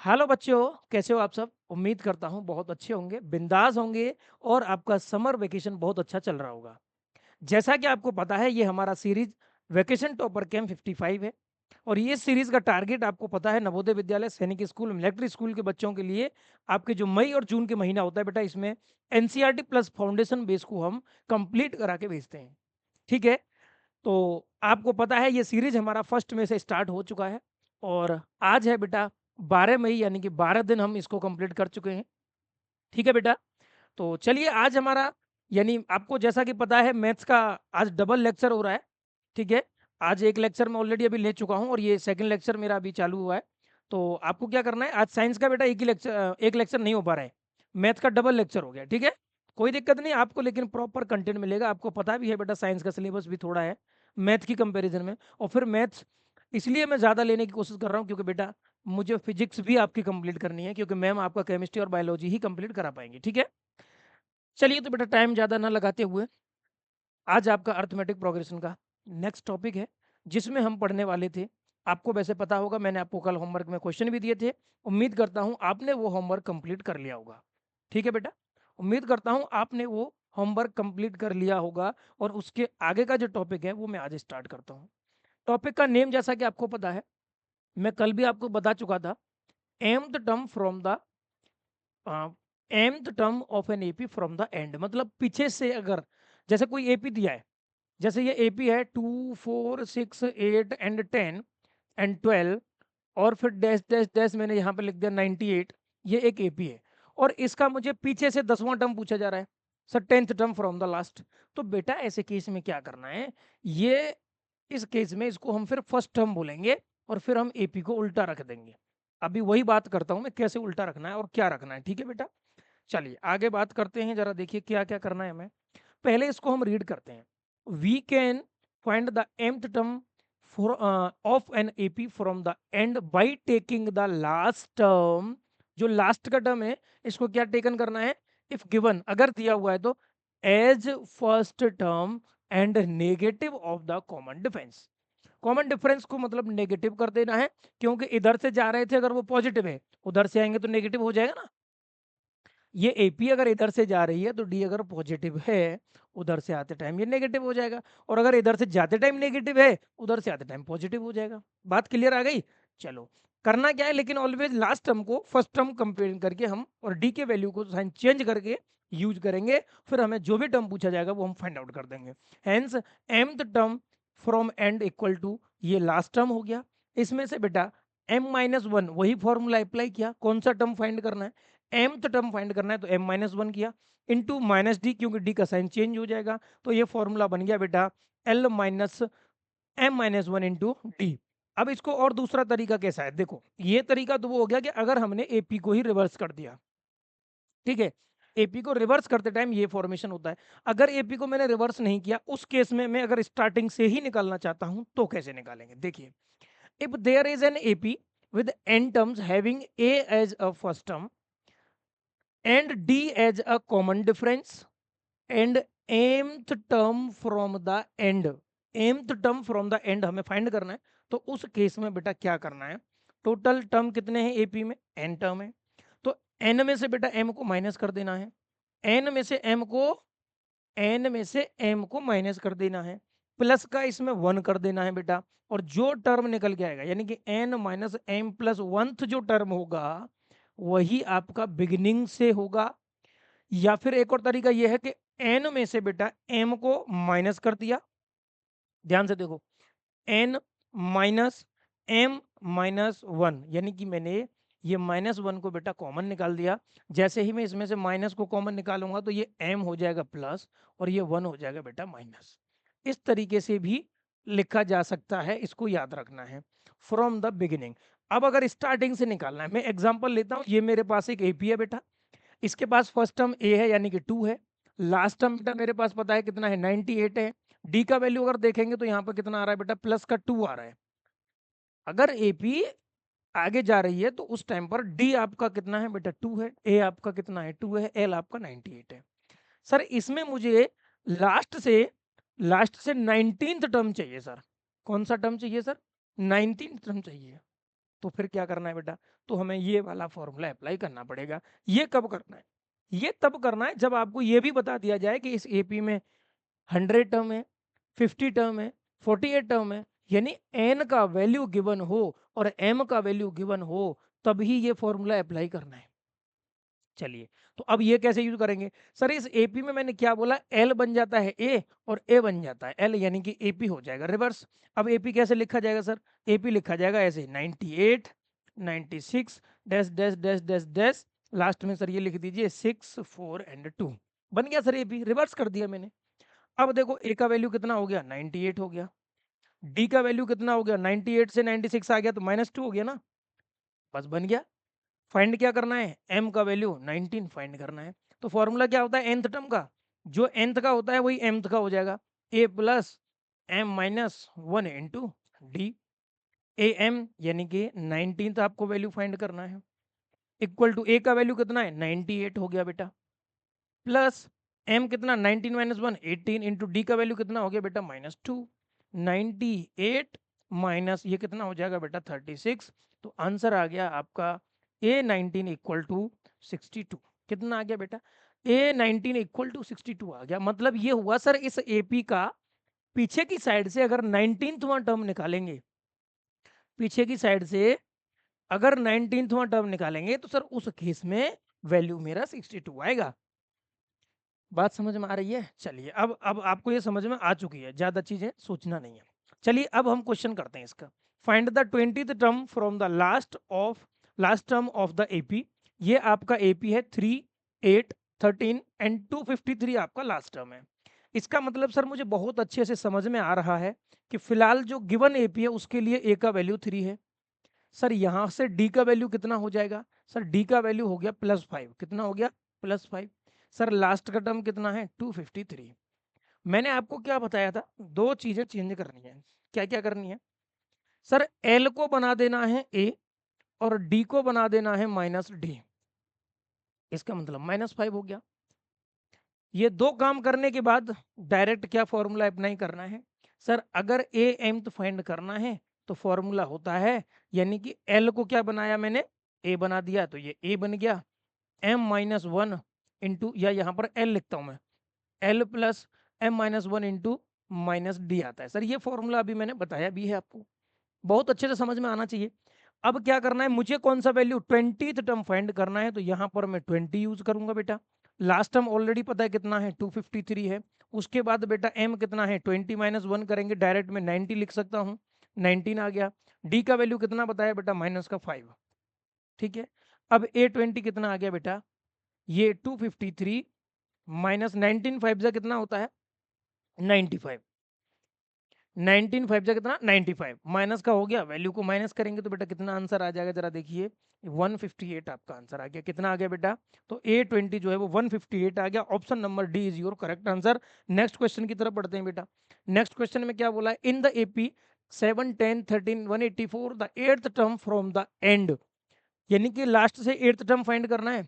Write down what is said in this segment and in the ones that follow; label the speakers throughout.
Speaker 1: Hello बच्चों, कैसे हो आप सब? उम्मीद करता हूँ बहुत अच्छे होंगे, बिंदास होंगे और आपका समर वेकेशन बहुत अच्छा चल रहा होगा। जैसा कि आपको पता है ये हमारा सीरीज वेकेशन टॉपर कैंप 55 है और ये सीरीज का टारगेट आपको पता है नवोदय विद्यालय, सैनिक स्कूल, मिलिट्री स्कूल के बच्चों के लिए आपके जो मई और जून के महीना होता है बेटा, इसमें एनसीईआरटी प्लस फाउंडेशन बेस को हम कंप्लीट करा के भेजते हैं। ठीक है, तो आपको पता है ये सीरीज हमारा फर्स्ट में से स्टार्ट हो चुका है और आज है बेटा 12 मई, यानी कि 12 दिन हम इसको कंप्लीट कर चुके हैं। ठीक है बेटा, तो चलिए आज हमारा, यानी आपको जैसा कि पता है मैथ्स का आज डबल लेक्चर हो रहा है। ठीक है, आज एक लेक्चर मैं ऑलरेडी अभी ले चुका हूँ और ये सेकंड लेक्चर मेरा अभी चालू हुआ है। तो आपको क्या करना है, आज साइंस का बेटा एक लेक्चर नहीं हो पा रहा है, मैथ का डबल लेक्चर हो गया। ठीक है, कोई दिक्कत नहीं आपको, लेकिन प्रॉपर कंटेंट मिलेगा। आपको पता भी है बेटा साइंस का सिलेबस भी थोड़ा है मैथ की कंपैरिजन में, और फिर मैथ्स इसलिए मैं ज़्यादा लेने की कोशिश कर रहा हूँ क्योंकि बेटा मुझे फिजिक्स भी आपकी कंप्लीट करनी है, क्योंकि मैम आपका केमिस्ट्री और बायोलॉजी ही कंप्लीट करा पाएंगे। ठीक है, चलिए तो बेटा टाइम ज़्यादा ना लगाते हुए आज आपका अर्थमेटिक प्रोग्रेशन का नेक्स्ट टॉपिक है, जिसमें हम पढ़ने वाले थे। आपको वैसे पता होगा मैंने आपको कल होमवर्क में क्वेश्चन भी दिए थे। उम्मीद करता हूँ आपने वो होमवर्क कंप्लीट कर लिया होगा। ठीक है बेटा, उम्मीद करता हूँ आपने वो होमवर्क कंप्लीट कर लिया होगा और उसके आगे का जो टॉपिक है वो मैं आज स्टार्ट करता हूँ। टॉपिक का नेम जैसा कि आपको पता है, मैं कल भी आपको बता चुका था, mth term from the mth term of an AP from the and. मतलब पीछे से अगर जैसे कोई एपी दिया है, जैसे ये एपी है 2 4 6 8 एंड 10 एंड 12, और फिर डैश डैश डैश मैंने यहाँ पे लिख दिया 98, ये एक एपी है और इसका मुझे पीछे से 10वां टर्म पूछा जा रहा है, sir 10th term from the last. तो बेटा ऐसे केस में क्या करना है, ये इस केस में इसको हम फिर फर्स्ट टर्म बोलेंगे और फिर हम एपी को उल्टा रख देंगे। अभी वही बात करता हूं मैं, कैसे उल्टा रखना है और क्या रखना है। ठीक है बेटा, चलिए आगे बात करते हैं, जरा देखिए क्या क्या करना है हमें। पहले इसको हम रीड करते हैं। We can find the mth term for of an AP from the end by taking the last term. जो लास्ट का टर्म है इसको क्या टेकन करना है, इफ गिवन, अगर दिया हुआ है तो as first term and negative of the common difference. Common difference को मतलब नेगेटिव कर देना है, क्योंकि इधर से जा रहे थे अगर वो पॉजिटिव है, उधर से आएंगे तो नेगेटिव हो जाएगा ना। ये एपी अगर इधर से जा रही है तो डी अगर पॉजिटिव है, उधर से आते टाइम ये नेगेटिव हो जाएगा, और अगर इधर से जाते टाइम नेगेटिव है, उधर से आते टाइम पॉजिटिव हो जाएगा। बात क्लियर आ गई? चलो, करना क्या है, लेकिन ऑलवेज लास्ट टर्म को फर्स्ट टर्म कंपेयर करके हम और डी के वैल्यू को साइन चेंज करके यूज करेंगे, फिर हमें जो भी टर्म पूछा जाएगा वो हम फाइंड आउट कर देंगे। Hence mth term from end equal to ये लास्ट टर्म हो गया। इसमें से बेटा m-1 वही फॉर्मूला अप्लाई किया, कौन सा टर्म फाइंड करना है, mth टर्म फाइंड करना है तो m-1 किया इनटू माइनस डी, क्योंकि डी का साइन चेंज हो जाएगा, तो ये फॉर्मूला बन गया बेटा l minus m-1 into D. अब इसको और दूसरा तरीका कैसा है, देखो ये तरीका तो वो हो गया कि अगर हमने एपी को ही रिवर्स कर दिया। ठीक है, एपी को रिवर्स करते टाइम ये फॉर्मेशन होता है। अगर एपी को मैंने रिवर्स नहीं किया, उस केस में मैं अगर स्टार्टिंग से ही निकालना चाहता हूं तो कैसे निकालेंगे, देखिए। If there is an AP with n terms having a as a first term and d as a common difference and mth term from the end, mth term from the end हमें find करना है। तो उस case में बेटा क्या करना है, टोटल टर्म कितने हैं एपी में, n टर्म है, तो n में से बेटा m को माइनस कर देना है, n में से m को n में से m को माइनस कर देना है, प्लस का इसमें 1 कर देना है बेटा, और जो टर्म निकल के आएगा यानी कि n minus M plus 1th जो टर्म होगा वही आपका बिगिनिंग से होगा। या फिर एक और तरीका यह है कि n में से बेटा m को माइनस कर दिया, ध्यान से देखो, n माइनस m-1, यानी कि मैंने ये -1 को बेटा कॉमन निकाल दिया। जैसे ही मैं इसमें से माइनस को कॉमन निकालूंगा तो ये m हो जाएगा प्लस और ये 1 हो जाएगा बेटा माइनस। इस तरीके से भी लिखा जा सकता है, इसको याद रखना है, फ्रॉम द बिगिनिंग। अब अगर स्टार्टिंग से निकालना है, मैं एग्जांपल लेता हूँ, ये मेरे पास एक एपी है बेटा, इसके पास फर्स्ट टर्म ए है यानी कि 2 है, लास्ट टर्म बेटा मेरे पास पता है कितना है 98 है, डी का वैल्यू अगर देखेंगे तो यहाँ पर कितना आ रहा है बेटा, प्लस का 2 आ रहा है। अगर एपी आगे जा रही है तो उस टाइम पर डी आपका कितना है बेटा 2 है, ए आपका कितना है 2 है, एल आपका 98 है। सर इसमें मुझे लास्ट से लास्ट से 19th टर्म चाहिए सर, कौन सा टर्म चाहिए सर, 19th टर्म चाहिए। तो फिर क्या करना है बेटा, तो हमें ये वाला फॉर्मूला अप्लाई करना पड़ेगा। ये कब करना है, ये तब करना है जब आपको ये भी बता दिया जाए कि इस एपी में 100 टर्म है, 50 टर्म है, 48 टर्म है, यानी एन का वैल्यू गिवन हो और एम का वैल्यू गिवन हो, तभी ये फॉर्मूला अप्लाई करना है। चलिए, तो अब ये कैसे यूज करेंगे सर, इस एपी में मैंने क्या बोला, एल बन जाता है ए और ए बन जाता है एल, यानी कि एपी हो जाएगा रिवर्स। अब एपी कैसे लिखा जाएगा सर, एपी लिखा जाएगा ऐसे 98 96 dash dash dash dash dash, last में सर ये लिख दीजिए 6 4 एंड 2, बन गया सर एपी, रिवर्स कर दिया मैंने। अब देखो ए का वैल्यू कितना हो गया 98 हो गया, डी का वैल्यू कितना हो गया 98 से 96 आ गया तो -2 हो गया ना, बस बन गया। फाइंड क्या करना है, m का वैल्यू 19 फाइंड करना है। तो फॉर्मूला क्या होता है nth टर्म का, जो nth का होता है वही mth का हो जाएगा, a plus m minus 1 into d, a m यानी कि 19th आपको वैल्यू फाइंड करना है, इक्वल टू a का वैल्यू कितना है 98 हो गया बेटा, प्लस m कितना 19 माइनस 1 18 इंटू डी का वैल्यू कितना हो गया बेटा -2, 98 माइनस ये कितना हो जाएगा बेटा 36, तो आंसर आ गया आपका A19 इक्वल टू 62। कितना आ गया बेटा, A19 इक्वल टू 62 आ गया। मतलब ये हुआ सर, इस एपी का पीछे की साइड से अगर 19वां टर्म निकालेंगे, पीछे की साइड से अगर 19वां टर्म निकालेंगे तो सर उस केस में वैल्यू मेरा 62 आएगा। बात समझ में आ रही है। चलिए, अब आपको ये समझ में आ चुकी है, ज्यादा चीजें सोचना नहीं है। चलिए अब हम क्वेश्चन करते हैं इसका, find the 20th term from the last term of the AP. ये आपका एपी है 3 8 13 एंड 253 आपका लास्ट टर्म है। इसका मतलब सर मुझे बहुत अच्छे से समझ में आ रहा है कि फिलहाल जो गिवन एपी है उसके लिए ए का वैल्यू 3 है। सर यहाँ से डी का वैल्यू कितना हो जाएगा, सर डी का वैल्यू हो गया +5, कितना हो गया +5। सर लास्ट का टर्म कितना है 253। मैंने आपको क्या बताया था, दो चीजें चेंज करनी है। क्या क्या करनी है सर, एल को बना देना है ए और डी को बना देना है -d, इसका मतलब -5 हो गया। ये दो काम करने के बाद डायरेक्ट क्या फॉर्मूला अप्लाई करना है सर, अगर ए एम फाइंड करना है तो फॉर्मूला होता है, यानी कि एल को क्या बनाया मैंने, ए बना दिया तो ये ए बन गया, m-1 इंटू, या यहाँ पर एल लिखता हूँ मैं, L plus m-1 into -d आता है। सर ये फॉर्मूला अभी मैंने बताया भी है आपको, बहुत अच्छे से समझ में आना चाहिए। अब क्या करना है, मुझे कौन सा वैल्यू 20th टर्म फाइंड करना है, तो यहाँ पर मैं 20 यूज करूंगा बेटा। लास्ट टर्म ऑलरेडी पता है कितना है 253 है। उसके बाद बेटा m कितना है 20 माइनस 1 करेंगे, डायरेक्ट में 90 लिख सकता हूँ, 19 आ गया। d का वैल्यू कितना बताया बेटा -5, ठीक है। अब A20 कितना आ गया बेटा, ये 253 माइनस 19 5 से कितना होता है 95, 19 5 से कितना 95, माइनस का हो गया, वैल्यू को माइनस करेंगे तो बेटा कितना आंसर आ जाएगा जरा देखिए, 158 आपका आंसर आ गया। कितना आ गया बेटा, तो A20 जो है वो 158 आ गया। Option number D is your correct answer. Next question की तरफ बढ़ते हैं बेटा। नेक्स्ट क्वेश्चन में क्या बोला है, in the AP 7 10 13 184 the 8th term from the and, यानी कि लास्ट से 8th टर्म फाइंड करना है।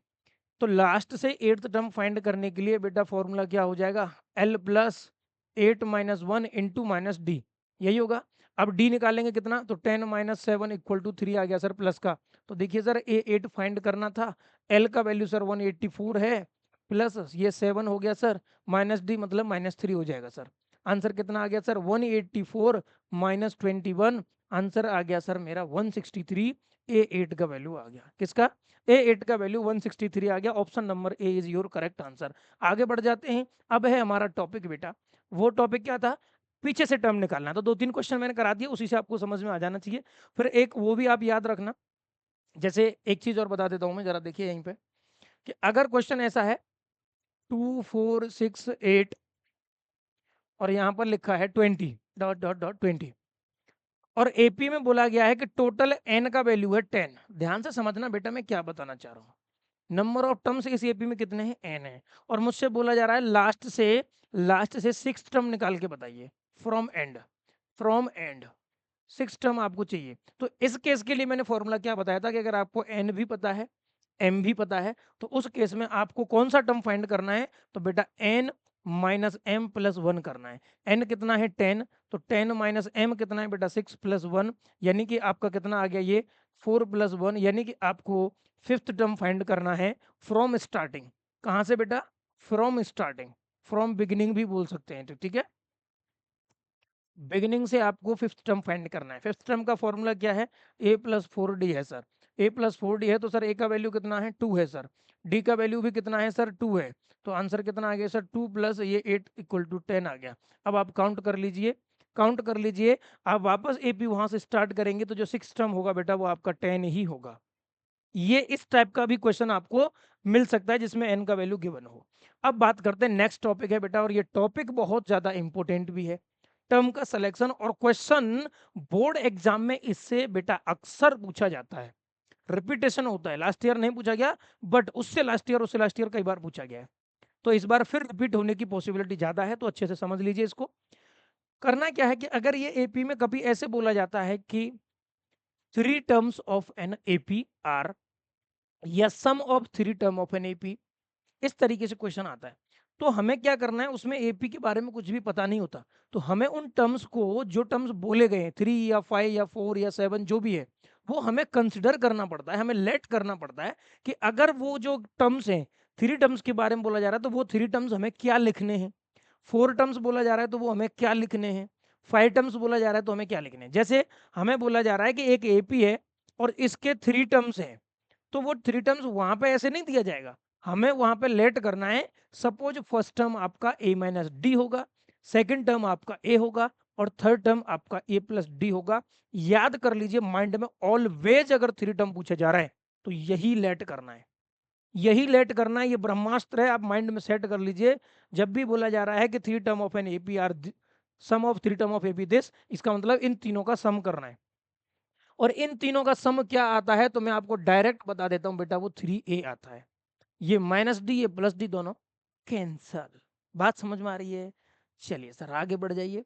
Speaker 1: तो लास्ट से 8th टर्म फाइंड करने के लिए बेटा फॉर्मूला क्या हो जाएगा, L plus 8 minus 1 into minus D, यही होगा। अब डी निकालेंगे कितना, तो 10 माइनस 7 इक्वल टू 3 आ गया सर प्लस का। तो देखिए सर A8 फाइंड करना था, L का वैल्यू सर 184 है, प्लस ये 7 हो गया सर, माइनस डी मतलब -3 हो जाएगा सर। आंसर कितना आ गया सर 184 माइनस 21, आंसर आ गया सर मेरा 163। A8 का वैल्यू आ गया, किसका, A8 का वैल्यू 163 आ गया। Option number A is your correct answer. आगे बढ़ जाते हैं, अब है हमारा टॉपिक बेटा, वो टॉपिक क्या था, पीछे से टर्म निकालना। तो 2-3 क्वेश्चन मैंने करा दिए, उसी से आपको समझ में आ जाना चाहिए। फिर एक वो भी आप याद रखना, जैसे एक चीज और बता देता हूं मैं, जरा देखिए यहीं पे, कि अगर क्वेश्चन ऐसा है 2 4 6 8 और यहाँ पर लिखा है 20 डॉट डॉट डॉट 20, और एपी में बोला गया है कि टोटल एन का वैल्यू है 10। ध्यान से समझना बेटा मैं क्या बताना चाह रहा हूँ, नंबर ऑफ टर्म्स इस एपी में कितने हैं, एन है, और मुझसे बोला जा रहा है लास्ट से 6th टर्म निकाल के बताइए, फ्रॉम एंड 6th टर्म आपको चाहिए। तो इस केस के लिए मैंने फॉर्मूला क्या बताया था कि अगर आपको एन भी पता है, एम भी पता है, तो उस केस में आपको कौन सा टर्म फाइंड करना है, तो बेटा एन माइनस एम प्लस 1 करना है। एन कितना है 10, तो 10 माइनस एम कितना है बेटा 6 प्लस 1, यानी कि आपका कितना आ गया ये 4 प्लस 1, यानी कि आपको फिफ्थ टर्म फाइंड करना है फ्रॉम स्टार्टिंग। कहाँ से बेटा? फ्रॉम स्टार्टिंग, फ्रॉम बिगिनिंग भी बोल सकते हैं, तो ठीक है, बिगिनिंग से आपको फिफ्थ टर्म फाइंड करना है। फिफ्थ टर्म का फॉर्मूला क्या है? ए प्लस फोर डी है सर। ए प्लस फोर डी है तो सर ए का वैल्यू कितना है 2 है सर, डी का वैल्यू भी कितना है सर 2 है, तो आंसर कितना आ गया सर 2 प्लस ये 8 इक्वल टू 10 आ गया। अब आप काउंट कर लीजिए, काउंट कर लीजिए, आप वापस एपी वहां से स्टार्ट करेंगे तो जो सिक्स टर्म होगा बेटा वो आपका 10 ही होगा। ये इस टाइप का भी क्वेश्चन आपको मिल सकता है जिसमें एन का वैल्यू गिवन हो। अब बात करते हैं नेक्स्ट टॉपिक है बेटा, और ये टॉपिक बहुत ज्यादा इंपॉर्टेंट भी है, टर्म का सिलेक्शन, और क्वेश्चन बोर्ड एग्जाम में इससे बेटा अक्सर पूछा जाता है, रिपीटेशन होता है। लास्ट ईयर नहीं पूछा गया, बट उससे लास्ट ईयर कई बार पूछा गया है, तो इस बार फिर रिपीट होने की पॉसिबिलिटी ज्यादा है, तो अच्छे से समझ लीजिए इसको। करना क्या है कि अगर ये एपी में कभी ऐसे बोला जाता है कि three terms of an AP are, या sum of three term of an AP, इस तरीके से क्वेश्चन आता है, तो हमें क्या करना है, उसमें एपी के बारे में कुछ भी पता नहीं होता, तो हमें उन टर्म्स को, जो टर्म्स बोले गए हैं 3 या 5 या 4 या 7 जो भी है, वो हमें कंसिडर करना पड़ता है, हमें लेट करना पड़ता है कि अगर वो जो टर्म्स हैं, थ्री टर्म्स के बारे में बोला जा रहा है तो वो थ्री टर्म्स हमें क्या लिखने हैं, फोर टर्म्स बोला जा रहा है तो वो हमें क्या लिखने हैं, फाइव टर्म्स बोला जा रहा है तो हमें क्या लिखने हैं। जैसे हमें बोला जा रहा है कि एक एपी है और इसके थ्री टर्म्स हैं, तो वो थ्री टर्म्स वहां पे ऐसे नहीं दिया जाएगा, हमें वहां पे लेट करना है। सपोज फर्स्ट टर्म आपका ए माइनस डी होगा, सेकंड टर्म आपका ए होगा, और थर्ड टर्म आपका ए प्लस डी होगा। याद कर लीजिए माइंड में, ऑलवेज अगर थ्री टर्म पूछा जा रहा है तो यही लेट करना है, यही लेट करना है, ये ब्रह्मास्त्र है, आप माइंड में सेट कर लीजिए। जब भी बोला जा रहा है कि three term of an AP are sum of three term of AP this, इसका मतलब इन तीनों का सम करना है, और इन तीनों का सम क्या आता है तो मैं आपको डायरेक्ट बता देता हूं बेटा, वो 3a आता है। ये माइनस डी ये प्लस डी दोनों कैंसल। बात समझ में आ रही है? चलिए सर आगे बढ़ जाइए।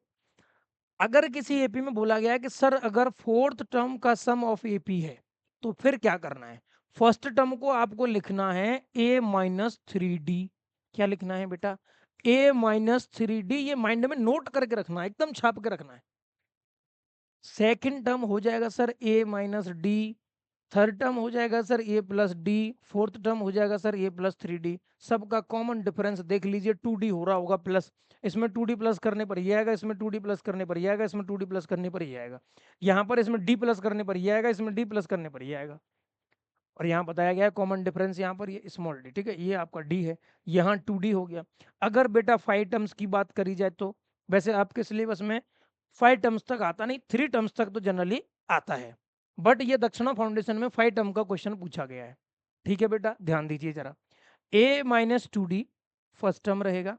Speaker 1: अगर किसी एपी में बोला गया है कि सर अगर फोर्थ टर्म का सम ऑफ एपी है तो फिर क्या करना है, फर्स्ट टर्म को आपको लिखना है a माइनस थ्री डी। क्या लिखना है बेटा? a माइनस थ्री डी, ये माइंड में नोट करके रखना है, एकदम छाप के रखना है। सेकंड टर्म हो जाएगा sir a minus D, third term हो जाएगा सर ए प्लस डी, फोर्थ टर्म हो जाएगा सर ए प्लस थ्री डी। सबका कॉमन डिफरेंस देख लीजिए, टू डी हो रहा होगा प्लस, इसमें टू डी प्लस करने पर ही आएगा, इसमें टू डी प्लस करने पर ही आएगा, इसमें टू डी प्लस करने पर ही आएगा, यहाँ पर इसमें डी प्लस करने पर ही आएगा, इसमें डी प्लस करने पर ही आएगा। और यहाँ बताया गया है कॉमन डिफरेंस, यहाँ पर ये स्मॉल डी, ठीक है, ये आपका डी है, यहाँ टू डी हो गया। अगर बेटा फाइव टर्म्स की बात करी जाए तो वैसे आपके सिलेबस में फाइव टर्म्स तक आता नहीं, थ्री टर्म्स तक तो जनरली आता है, बट ये दक्षिणा फाउंडेशन में फाइव टर्म का क्वेश्चन पूछा गया है। ठीक है बेटा, ध्यान दीजिए जरा। A minus two d first term रहेगा,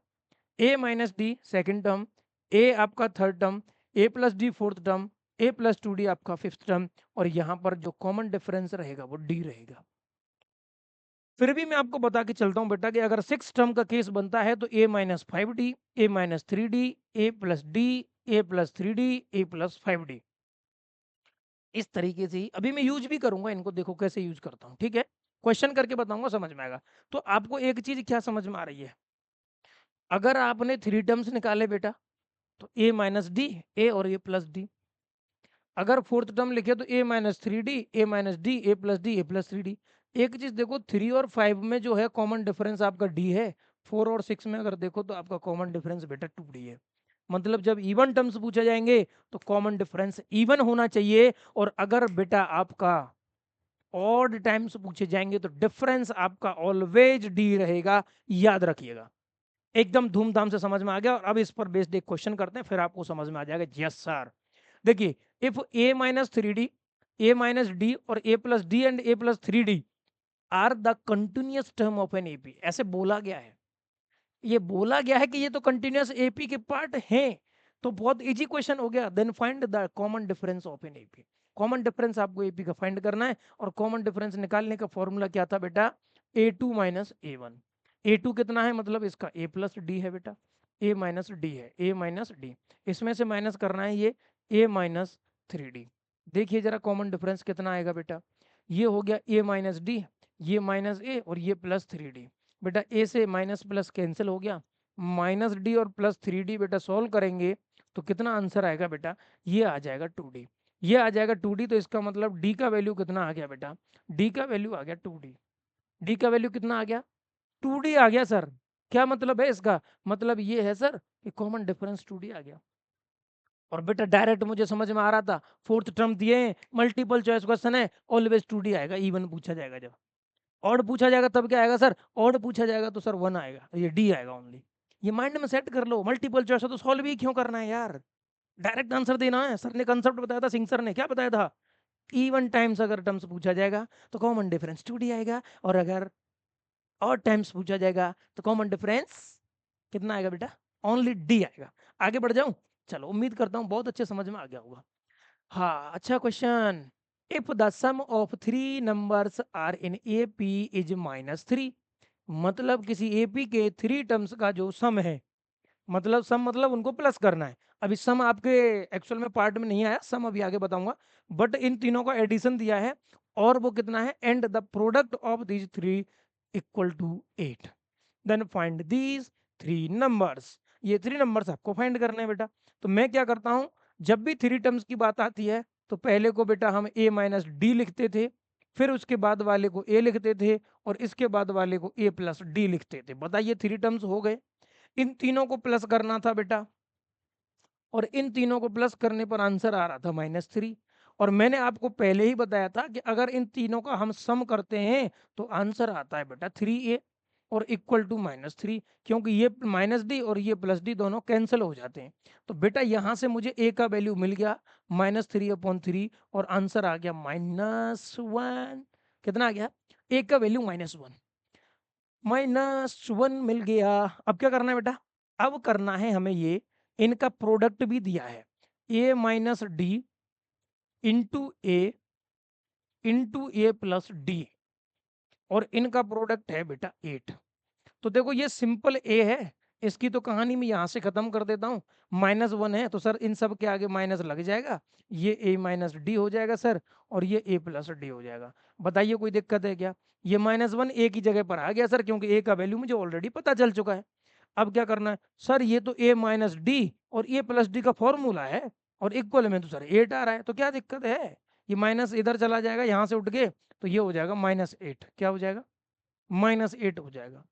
Speaker 1: a minus d second term, a आपका third term, a plus d fourth term, a plus two d आपका फिफ्थ टर्म, और यहाँ पर जो कॉमन डिफरेंस रहेगा वो डी रहेगा। फिर भी मैं आपको बता के चलता हूँ बेटा कि अगर सिक्स टर्म का केस बनता है तो ए minus five D, a minus three d, A plus D, A plus three d, A plus five D. इस तरीके से ही अभी मैं यूज भी करूंगा इनको, देखो कैसे यूज करता हूँ, ठीक है, क्वेश्चन करके बताऊंगा समझ में आएगा। तो आपको एक चीज क्या समझ में आ रही है, अगर आपने थ्री टर्म्स निकाले बेटा तो ए माइनस डी, ए और ए प्लस डी। अगर फोर्थ टर्म लिखे तो ए minus three d, a minus D, A plus D, A plus three D. एक चीज देखो, थ्री और फाइव में जो है कॉमन डिफरेंस आपका डी है, फोर और सिक्स में अगर देखो तो आपका कॉमन डिफरेंस बेटा टू डी है। मतलब जब इवन टर्म्स पूछे जाएंगे तो कॉमन डिफरेंस इवन होना चाहिए, और अगर बेटा आपका ऑड टाइम्स पूछे जाएंगे तो डिफरेंस आपका ऑलवेज डी रहेगा, याद रखिएगा। एकदम धूमधाम से समझ में आ गया, और अब इस पर बेस्ड एक क्वेश्चन करते हैं, फिर आपको समझ में आ जाएगा। यस सर, देखिए, if a minus three d, a minus d और a plus d and a plus three d are the continuous term of an AP, ऐसे बोला गया है, ये बोला गया है कि ये तो कंटिन्यूअस एपी के पार्ट हैं, तो बहुत इजी क्वेश्चन हो गया। Then find the common difference of an AP. Common difference आपको एपी का फाइंड करना है, और कॉमन डिफरेंस निकालने का फॉर्मूला क्या था बेटा, a two minus a one. A two कितना है, मतलब इसका ए प्लस डी है बेटा, ए माइनस डी है, ए माइनस डी, इसमें से माइनस करना है ये ए माइनस थ्री डी। देखिए जरा कॉमन डिफरेंस कितना आएगा बेटा, ये हो गया ए माइनस डी, ये माइनस ए और ये प्लस थ्री डी। बेटा ए से माइनस प्लस कैंसिल हो गया, माइनस डी और प्लस 3d बेटा सॉल्व करेंगे तो कितना आंसर आएगा बेटा, ये आ जाएगा 2d, ये आ जाएगा 2d। तो इसका मतलब डी का वैल्यू कितना आ गया बेटा, डी का वैल्यू आ गया 2d। डी का वैल्यू कितना आ गया, 2d आ गया सर। क्या मतलब है इसका, मतलब ये है सर कि कॉमन डिफरेंस 2d आ गया। और बेटा डायरेक्ट मुझे समझ में आ रहा था, फोर्थ टर्म दिए, मल्टीपल चॉइस क्वेश्चन है, ऑलवेज 2d आएगा। इवन पूछा जाएगा, जब ऑड पूछा जाएगा तब क्या आएगा सर, ऑड पूछा जाएगा तो सर 1 आएगा, तो ये डी आएगा ओनली। ये माइंड में सेट कर लो, मल्टीपल चॉइस है तो सॉल्व ही क्यों करना है यार, डायरेक्ट आंसर देना है। सर ने कंसेप्ट बताया था, सिंह सर ने क्या बताया था, इवन टाइम्स अगर टर्म्स पूछा जाएगा तो कॉमन डिफरेंस 2d आएगा, और अगर और टाइम्स पूछा जाएगा तो कॉमन डिफरेंस कितना आएगा बेटा, ओनली डी आएगा। आगे बढ़ जाऊं, चलो उम्मीद करता हूं बहुत अच्छे समझ में आ गया होगा। हाँ अच्छा question, if the sum of three numbers are in AP is -3, मतलब किसी एपी के थ्री टर्म्स का जो सम है, मतलब सम मतलब उनको प्लस करना है। अभी सम आपके एक्चुअल में पार्ट में नहीं आया, सम अभी आगे बताऊंगा, बट इन तीनों का एडिशन दिया है, और वो कितना है, and the product of these three equal to 8, then find these three numbers. ये थ्री नंबर्स आपको फाइंड करने हैं बेटा। तो मैं क्या करता हूं, जब भी थ्री टर्म्स की बात आती है तो पहले को बेटा हम a माइनस डी लिखते थे, फिर उसके बाद वाले को a लिखते थे, और इसके बाद वाले को a प्लस डी लिखते थे। बताइए थ्री टर्म्स हो गए, इन तीनों को प्लस करना था बेटा, और इन तीनों को प्लस करने पर आंसर आ रहा था -3। और मैंने आपको पहले ही बताया था कि अगर इन तीनों का हम सम करते हैं तो आंसर आता है बेटा 3a और इक्वल टू -3, क्योंकि ये माइनस डी और ये प्लस डी दोनों कैंसिल हो जाते हैं। तो बेटा यहाँ से मुझे a का वैल्यू मिल गया -3/3, और आंसर आ गया -1। कितना आ गया, a का वैल्यू -1, -1 मिल गया। अब क्या करना है बेटा, अब करना है हमें ये, इनका प्रोडक्ट भी दिया है, a minus D into A plus D, और इनका प्रोडक्ट है बेटा 8। तो देखो ये सिंपल ए है, इसकी तो कहानी मैं यहाँ से खत्म कर देता हूँ। -1 है तो सर इन सब के आगे माइनस लग जाएगा, ये a माइनस डी हो जाएगा सर, और ये a प्लस डी हो जाएगा। बताइए कोई दिक्कत है क्या, ये -1 a की जगह पर आ गया सर, क्योंकि a का वैल्यू मुझे ऑलरेडी पता चल चुका है। अब क्या करना है सर, ये तो a माइनस डी और a प्लस डी का फॉर्मूला है, और इक्वल में तो सर 8 आ रहा है, तो क्या दिक्कत है, ये माइनस इधर चला जाएगा यहाँ से उठ के, तो ये हो जाएगा -8। क्या हो जाएगा, -8 हो जाएगा।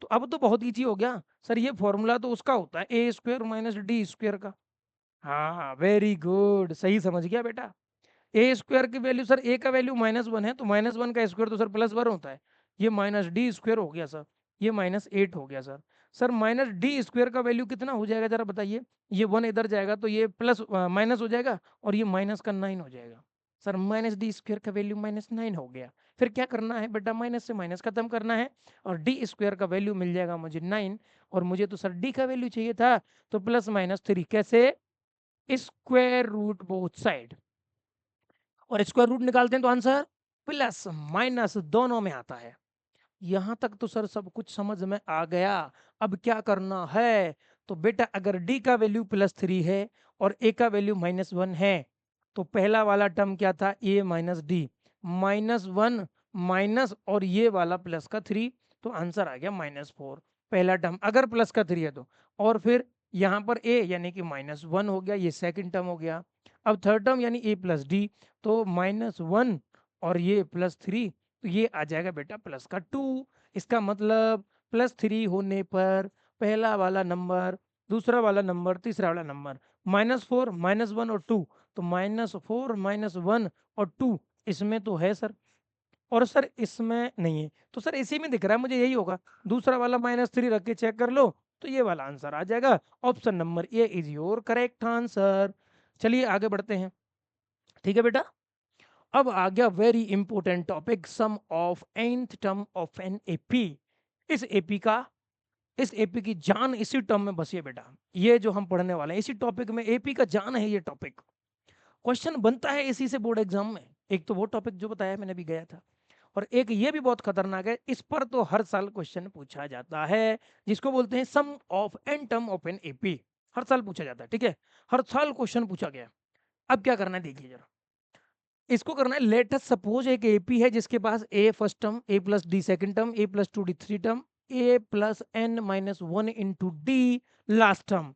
Speaker 1: तो अब तो बहुत ईजी हो गया सर, ये फॉर्मूला तो उसका होता है a square minus D square का। हाँ वेरी गुड, सही समझ गया बेटा। ए स्क्वायर की वैल्यू सर, ए का वैल्यू -1 है तो -1 का स्क्वायर तो सर +1 होता है, ये माइनस डी स्क्वायर हो गया सर, ये -8 हो गया sir. Sir minus D square का वैल्यू कितना हो जाएगा जरा बताइए, ये 1 इधर जाएगा तो ये प्लस माइनस हो जाएगा, और ये माइनस का 9 हो जाएगा। सर माइनस डी स्क्वायर का वैल्यू -9 हो गया। फिर क्या करना है बेटा, माइनस से माइनस खत्म करना है, और डी स्क्वायर का वैल्यू मिल जाएगा मुझे 9, और मुझे तो सर डी का वैल्यू चाहिए था, तो +-3 कैसे, स्क्वायर रूट बोथ साइड, और स्क्वायर रूट निकालते हैं तो आंसर प्लस माइनस दोनों में आता है। यहां तक तो सर सब कुछ समझ में आ गया। अब क्या करना है, तो बेटा अगर d का वैल्यू +3 है और a का वैल्यू -1 है, तो पहला वाला टर्म क्या था, a माइनस डी, -1 माइनस और ये वाला प्लस का 3, तो आंसर आ गया -4, पहला टर्म अगर प्लस का 3 है तो। और फिर यहाँ पर a यानी कि -1 हो गया, ये सेकंड टर्म हो गया। अब थर्ड टर्म यानी a प्लस डी, तो -1 और ये +3, तो ये आ जाएगा बेटा प्लस का 2। इसका मतलब +3 होने पर पहला वाला नंबर, दूसरा वाला नंबर, तीसरा वाला नंबर, -4 -1 और 2, तो -4 -1 और 2 इसमें तो है सर, और सर इसमें नहीं है, तो सर इसी में दिख रहा है मुझे, यही होगा। दूसरा वाला -3 रख के चेक कर लो, तो ये वाला आंसर आ जाएगा। Option number A is your correct answer. चलिए आगे बढ़ते हैं, ठीक है बेटा। अब आ गया very important topic, sum of nth term of an AP. इस एपी का, इस एपी की जान इसी टर्म में बसी है बेटा, ये जो हम पढ़ने वाले हैं इसी टॉपिक में, एपी का जान है ये टॉपिक। क्वेश्चन बनता है इसी से बोर्ड एग्जाम में, एक तो वो टॉपिक जो बताया मैंने भी गया था, और एक ये भी बहुत खतरनाक है, इस पर तो हर साल क्वेश्चन पूछा जाता है, जिसको बोलते हैं sum of n term of an AP. हर साल पूछा जाता है, ठीक है, हर साल क्वेश्चन पूछा गया। अब क्या करना है देखिए जरा, इसको करना है, लेट अस सपोज एक एपी है जिसके पास a first term, a plus d second term, a plus 2 d three term, a plus n minus one into d last term.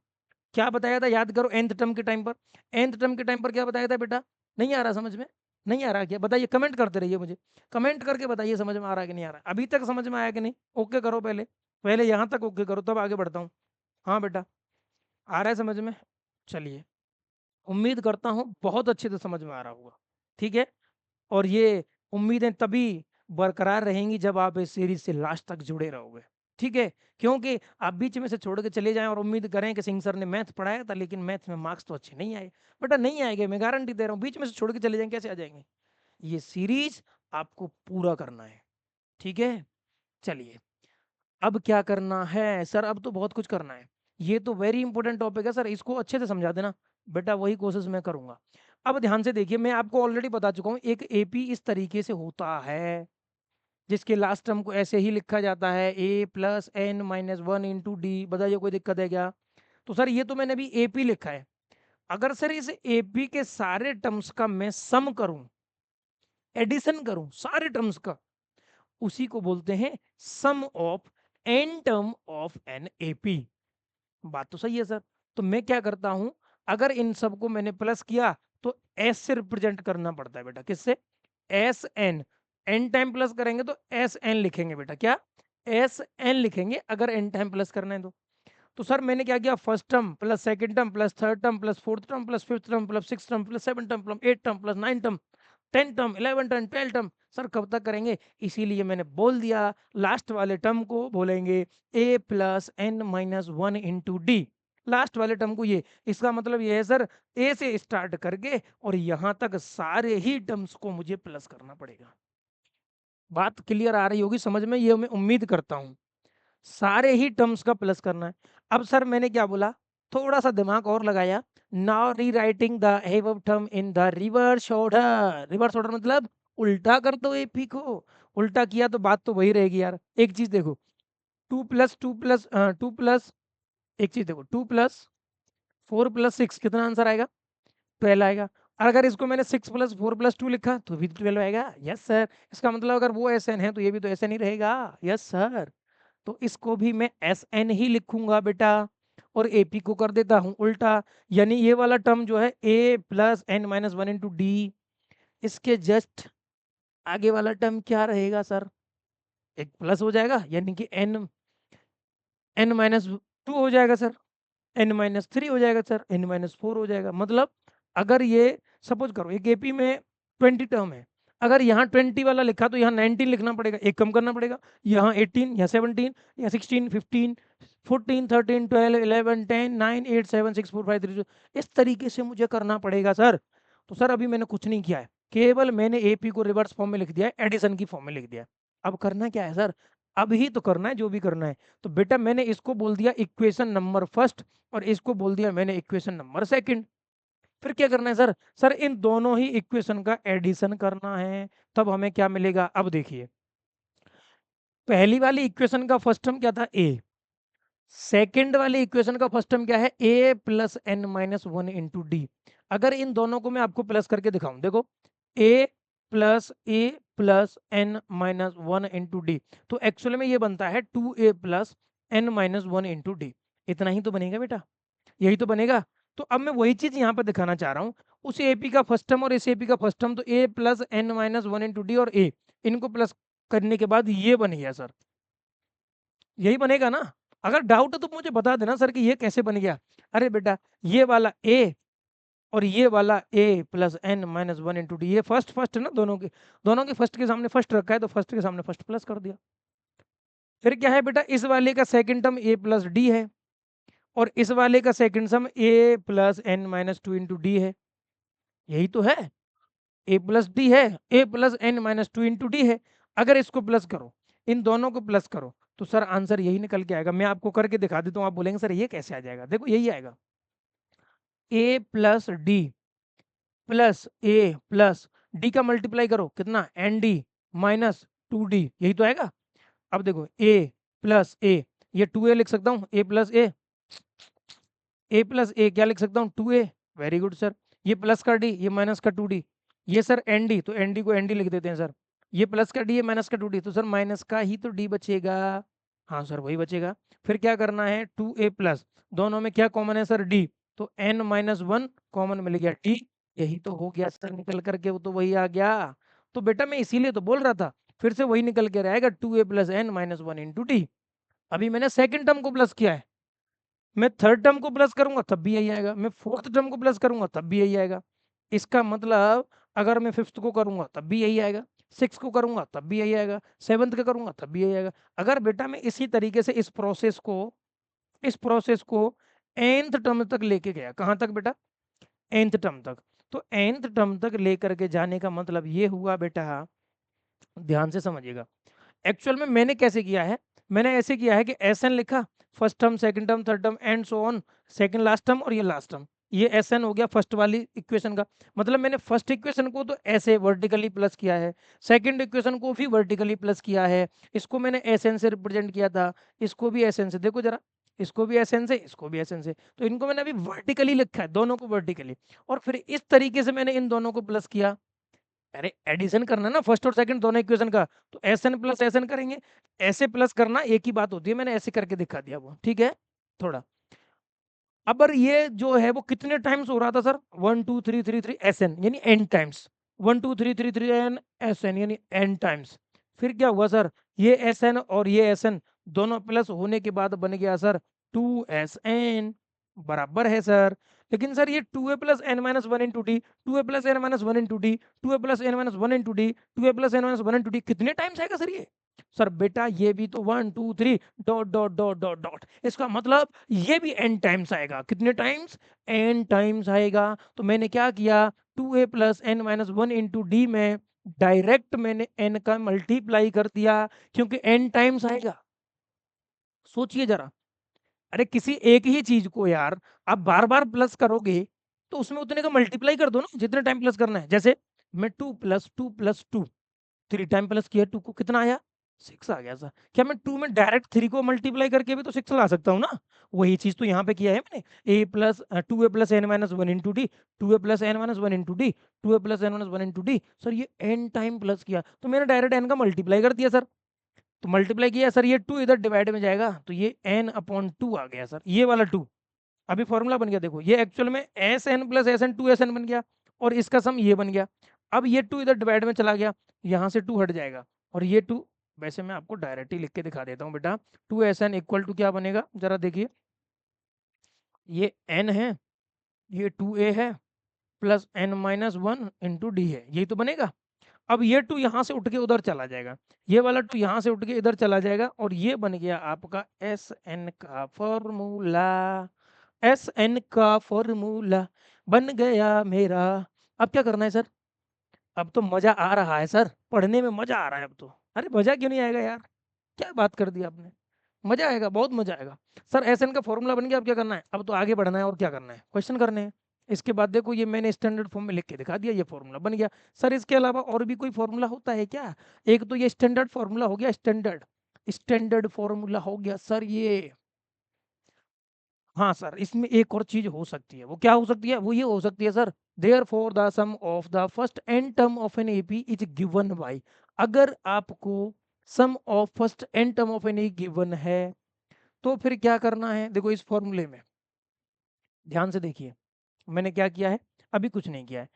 Speaker 1: क्या बताया था, याद करो nth टर्म के टाइम पर। nth टर्म के टाइम पर क्या बताया था बेटा, नहीं आ रहा समझ में, नहीं आ रहा क्या, बताइए, कमेंट करते रहिए, मुझे कमेंट करके बताइए समझ में आ रहा है कि नहीं आ रहा। अभी तक समझ में आया कि नहीं, ओके करो, पहले पहले यहाँ तक ओके करो तब आगे बढ़ता हूँ। हाँ बेटा, आ रहा है समझ में, चलिए, उम्मीद करता हूँ बहुत अच्छे से समझ में आ रहा होगा, ठीक है। और ये उम्मीदें तभी बरकरार रहेंगी जब आप इस सीरीज से लास्ट तक जुड़े रहोगे, ठीक है। क्योंकि आप बीच में से छोड़ के चले जाएं और उम्मीद करें कि सिंह सर ने मैथ पढ़ाया था लेकिन मैथ में मार्क्स तो अच्छे नहीं आए, बेटा नहीं आएंगे, मैं गारंटी दे रहा हूँ। बीच में से छोड़ के चले जाएंगे, कैसे आ जाएंगे। ये सीरीज आपको पूरा करना है, ठीक है। चलिए, अब क्या करना है सर, अब तो बहुत कुछ करना है। ये तो वेरी इंपॉर्टेंट टॉपिक है सर, इसको अच्छे से समझा देना बेटा, वही कोशिश मैं करूंगा। अब ध्यान से देखिए, मैं आपको ऑलरेडी बता चुका हूँ, एक एपी इस तरीके से होता है जिसके लास्ट टर्म को ऐसे ही लिखा जाता है a plus n minus one into d. बताइए कोई दिक्कत है क्या। तो सर ये तो मैंने अभी एपी लिखा है, अगर सर इस एपी के सारे टर्म्स का मैं सम करूं, एडिशन करूं सारे टर्म्स का, उसी को बोलते हैं sum of n term of an AP. बात तो सही है सर। तो मैं क्या करता हूं, अगर इन सबको मैंने प्लस किया तो एस से रिप्रेजेंट करना पड़ता है बेटा, किससे, S n. N time plus करेंगे तो एस एन लिखेंगे बेटा, क्या, एस एन लिखेंगे अगर एन टाइम प्लस करना है तो सर मैंने क्या किया, first term plus second term plus third term plus fourth term plus fifth term plus six term plus seven term plus eight term plus nine term 10 term 11 term 12 term. Sir कब तक करेंगे, इसीलिए मैंने बोल दिया लास्ट वाले term को बोलेंगे a plus n minus one into d. Last वाले टर्म को ये, इसका मतलब ये है सर, a से स्टार्ट करके और यहां तक सारे ही टर्म्स को मुझे प्लस करना पड़ेगा। बात क्लियर आ रही होगी समझ में, ये मैं उम्मीद करता हूं। सारे ही टर्म्स का प्लस करना है। अब सर मैंने क्या बोला, थोड़ा सा दिमाग और लगाया, now rewriting the above term in the reverse order. Reverse order मतलब उल्टा कर दो एपी को, उल्टा किया तो बात तो वही रहेगी यार। एक चीज देखो, टू प्लस, एक चीज देखो, 2 प्लस 4 प्लस 6 कितना आंसर आएगा, 12 आएगा। और अगर इसको मैंने 6 प्लस 4 प्लस 2 लिखा तो भी 12 आएगा, यस सर। इसका मतलब अगर वो एस एन है तो ये भी तो एस एन ही रहेगा, यस सर। तो इसको भी मैं एस एन ही लिखूंगा बेटा, और एपी को कर देता हूं उल्टा। यानी ये वाला टर्म जो है a plus n minus one into d, इसके जस्ट आगे वाला टर्म क्या रहेगा सर, एक प्लस हो जाएगा, यानी कि एन एन माइनस टू हो जाएगा सर, एन माइनस थ्री हो जाएगा सर, एन माइनस फोर हो जाएगा। मतलब अगर ये सपोज करो एक एपी में 20 टर्म है, अगर यहाँ 20 वाला लिखा तो यहाँ 19 लिखना पड़ेगा, एक कम करना पड़ेगा, यहाँ 18 या 17 या 16 15 14 13 12 11 10 9 8 7 6 4 5 3 2, इस तरीके से मुझे करना पड़ेगा सर। तो सर अभी मैंने कुछ नहीं किया है, केवल मैंने एपी को रिवर्स फॉर्म में लिख दिया है, एडिशन की फॉर्म में लिख दिया है। अब करना क्या है सर, अब ही तो करना है जो भी करना है। तो बेटा मैंने इसको बोल दिया इक्वेशन नंबर फर्स्ट और इसको बोल दिया मैंने इक्वेशन नंबर सेकंड। फिर क्या करना है सर, सर इन दोनों ही इक्वेशन का एडिशन करना है, तब हमें क्या मिलेगा। अब देखिए, पहली वाली इक्वेशन का फर्स्ट टर्म क्या था, ए। सेकंड वाली इक्वेशन का फर्स्ट टर्म क्या है, a plus n minus one into d. अगर इन दोनों को मैं आपको प्लस करके दिखाऊं, देखो, a plus n minus one into d, तो एक्चुअली में ये बनता है 2a plus n minus one into d. इतना ही तो बनेगा बेटा, यही तो बनेगा। तो अब मैं वही चीज यहाँ पर दिखाना चाह रहा हूँ, उस एपी का फर्स्ट टर्म और इस एपी का फर्स्ट टर्म, तो a plus n minus one into d और ए, इनको प्लस करने के बाद ये बन गया सर, यही बनेगा ना। अगर डाउट है तो मुझे बता देना सर कि ये कैसे बन गया। अरे बेटा, ये वाला ए और ये वाला a plus n minus one into d, ये फर्स्ट फर्स्ट है ना, दोनों के फर्स्ट के सामने फर्स्ट रखा है तो फर्स्ट के सामने फर्स्ट प्लस कर दिया। फिर क्या है बेटा, इस वाले का second term a plus d है और इस वाले का second sum a plus n minus two into d है, यही तो है। ए प्लस डी है, a plus n minus two into d है। अगर इसको प्लस करो, इन दोनों को प्लस करो, तो सर आंसर यही निकल के आएगा। मैं आपको करके दिखा देता हूँ, आप बोलेंगे सर ये कैसे आ जाएगा, देखो यही आएगा, a plus d plus a plus d का मल्टीप्लाई करो कितना, n d minus two d, यही तो आएगा। अब देखो ए प्लस ए, ये टू ए लिख सकता हूँ, ए प्लस ए क्या लिख सकता हूँ, two a. Very good sir. ये प्लस का डी, ये माइनस का टू डी, ये सर एन डी, तो एन डी को एन डी लिख देते हैं सर। ये प्लस का डी, ये माइनस का टू डी, तो सर माइनस का ही तो डी बचेगा। हाँ सर वही बचेगा। फिर क्या करना है, 2a प्लस, दोनों में क्या कॉमन है सर, d, तो n माइनस वन कॉमन मिल गया d, यही तो हो गया सर निकल करके, वो तो वही आ गया। तो बेटा मैं इसीलिए तो बोल रहा था, फिर से वही निकल के रहेगा 2a plus n minus one into d. अभी मैंने सेकंड टर्म को प्लस किया है, मैं थर्ड टर्म को प्लस करूंगा तब भी यही आएगा, मैं फोर्थ टर्म को प्लस करूंगा तब भी यही आएगा। इसका मतलब अगर मैं फिफ्थ को करूंगा तब भी यही आएगा, सिक्स को करूंगा तब भी यही आएगा, सेवंथ का करूंगा तब भी यही आएगा। अगर बेटा मैं इसी तरीके से इस प्रोसेस को nth टर्म तक लेके गया, कहाँ तक बेटा, nth टर्म तक, तो nth टर्म तक लेकर के जाने का मतलब ये हुआ बेटा, ध्यान से समझिएगा। एक्चुअल में मैंने कैसे किया है, मैंने ऐसे किया है कि एस एन लिखा, first term second term third term and so on, second last term और ये लास्ट टर्म, ये एस एन हो गया फर्स्ट वाली इक्वेशन का। मतलब मैंने फर्स्ट इक्वेशन को तो ऐसे वर्टिकली प्लस किया है, सेकंड इक्वेशन को भी वर्टिकली प्लस किया है, इसको मैंने एस एन से रिप्रेजेंट किया था, इसको भी एस एन से, देखो जरा, इसको भी एस एन से, इसको भी एस एन से, तो इनको मैंने अभी वर्टिकली लिखा है, दोनों को वर्टिकली, और फिर इस तरीके से मैंने इन दोनों को प्लस किया। अरे एडिशन करना ना फर्स्ट और सेकंड दोनों इक्वेशन का, तो S n plus S n करेंगे, ऐसे प्लस करना एक ही बात होती है, मैंने ऐसे करके दिखा दिया वो, ठीक है थोड़ा। अब ये जो है वो कितने टाइम्स हो रहा था सर, 1 2 3 3 3 एस एन यानी n times, 1 2 3 3 3 n S n यानी एन टाइम्स। फिर क्या हुआ सर, ये एस एन और ये एस एन दोनों प्लस होने के बाद बन गया सर 2 SN, बराबर है सर। लेकिन सर ये 2a plus n minus one into d, 2a plus n minus one into d, 2a plus n minus one into d, 2a plus n minus one into d कितने times आएगा sir ये, sir बेटा ये भी तो 1 2 3 dot dot dot dot dot, इसका मतलब ये भी n टाइम्स आएगा, कितने टाइम्स, n टाइम्स आएगा। तो मैंने क्या किया, 2a plus n minus one into d में डायरेक्ट मैंने n का मल्टीप्लाई कर दिया, क्योंकि n टाइम्स आएगा। सोचिए जरा, अरे किसी एक ही चीज को यार आप बार बार प्लस करोगे तो उसमें उतने का मल्टीप्लाई कर दो ना, जितने टाइम प्लस करना है। जैसे मैं 2 + 2 + 2 3 टाइम प्लस किया, 2 को कितना आया, 6 आ गया सर। क्या मैं 2 में डायरेक्ट 3 को मल्टीप्लाई करके भी तो 6 ला सकता हूँ ना, वही चीज तो यहाँ पे किया है मैंने, a+2a+n-1 × d, 2a+n-1 × d, 2a+n-1 × d, sir ये n टाइम प्लस किया तो मैंने डायरेक्ट n का मल्टीप्लाई कर दिया सर। तो मल्टीप्लाई किया सर, ये 2 इधर डिवाइड में जाएगा तो ये n/2 आ गया सर, ये वाला 2। अभी फॉर्मूला बन गया, देखो ये एक्चुअल में SN + SN 2SN बन गया, और इसका सम ये बन गया। अब ये 2 इधर डिवाइड में चला गया, यहाँ से 2 हट जाएगा, और ये 2, वैसे मैं आपको डायरेक्ट ही लिख के दिखा देता हूँ बेटा, 2SN इक्वल टू क्या बनेगा जरा देखिए, ये n है, ये 2a है, प्लस n-1 इंटू डी है, यही तो बनेगा। अब ये 2 यहाँ से उठ के उधर चला जाएगा, ये वाला 2 यहाँ से उठ के इधर चला जाएगा, और ये बन गया आपका SN का फॉर्मूला, SN का फॉर्मूला बन गया मेरा। अब क्या करना है सर, अब तो मजा आ रहा है सर, पढ़ने में मजा आ रहा है अब तो। अरे मजा क्यों नहीं आएगा यार, क्या बात कर दी आपने, मजा आएगा, बहुत मजा आएगा। सर SN का फॉर्मूला बन गया, अब क्या करना है, अब तो आगे बढ़ना है, और क्या करना है, क्वेश्चन करने हैं। इसके बाद देखो ये मैंने स्टैंडर्ड फॉर्म में लिख के दिखा दिया, ये फॉर्मूला बन गया। सर इसके अलावा और भी कोई फॉर्मूला होता है क्या, एक तो ये स्टैंडर्ड फॉर्मूला हो गया, स्टैंडर्ड स्टैंडर्ड फॉर्मूला हो गया सर ये। हाँ सर, इसमें एक और चीज हो सकती है, वो क्या हो सकती है, वो ये हो सकती है sir, therefore the sum of the first n term of an AP is given by, अगर आपको sum of first n term of an a given है तो फिर क्या करना है, देखो इस फॉर्मूले में ध्यान से देखिए, मैंने क्या किया है, अभी कुछ नहीं किया है।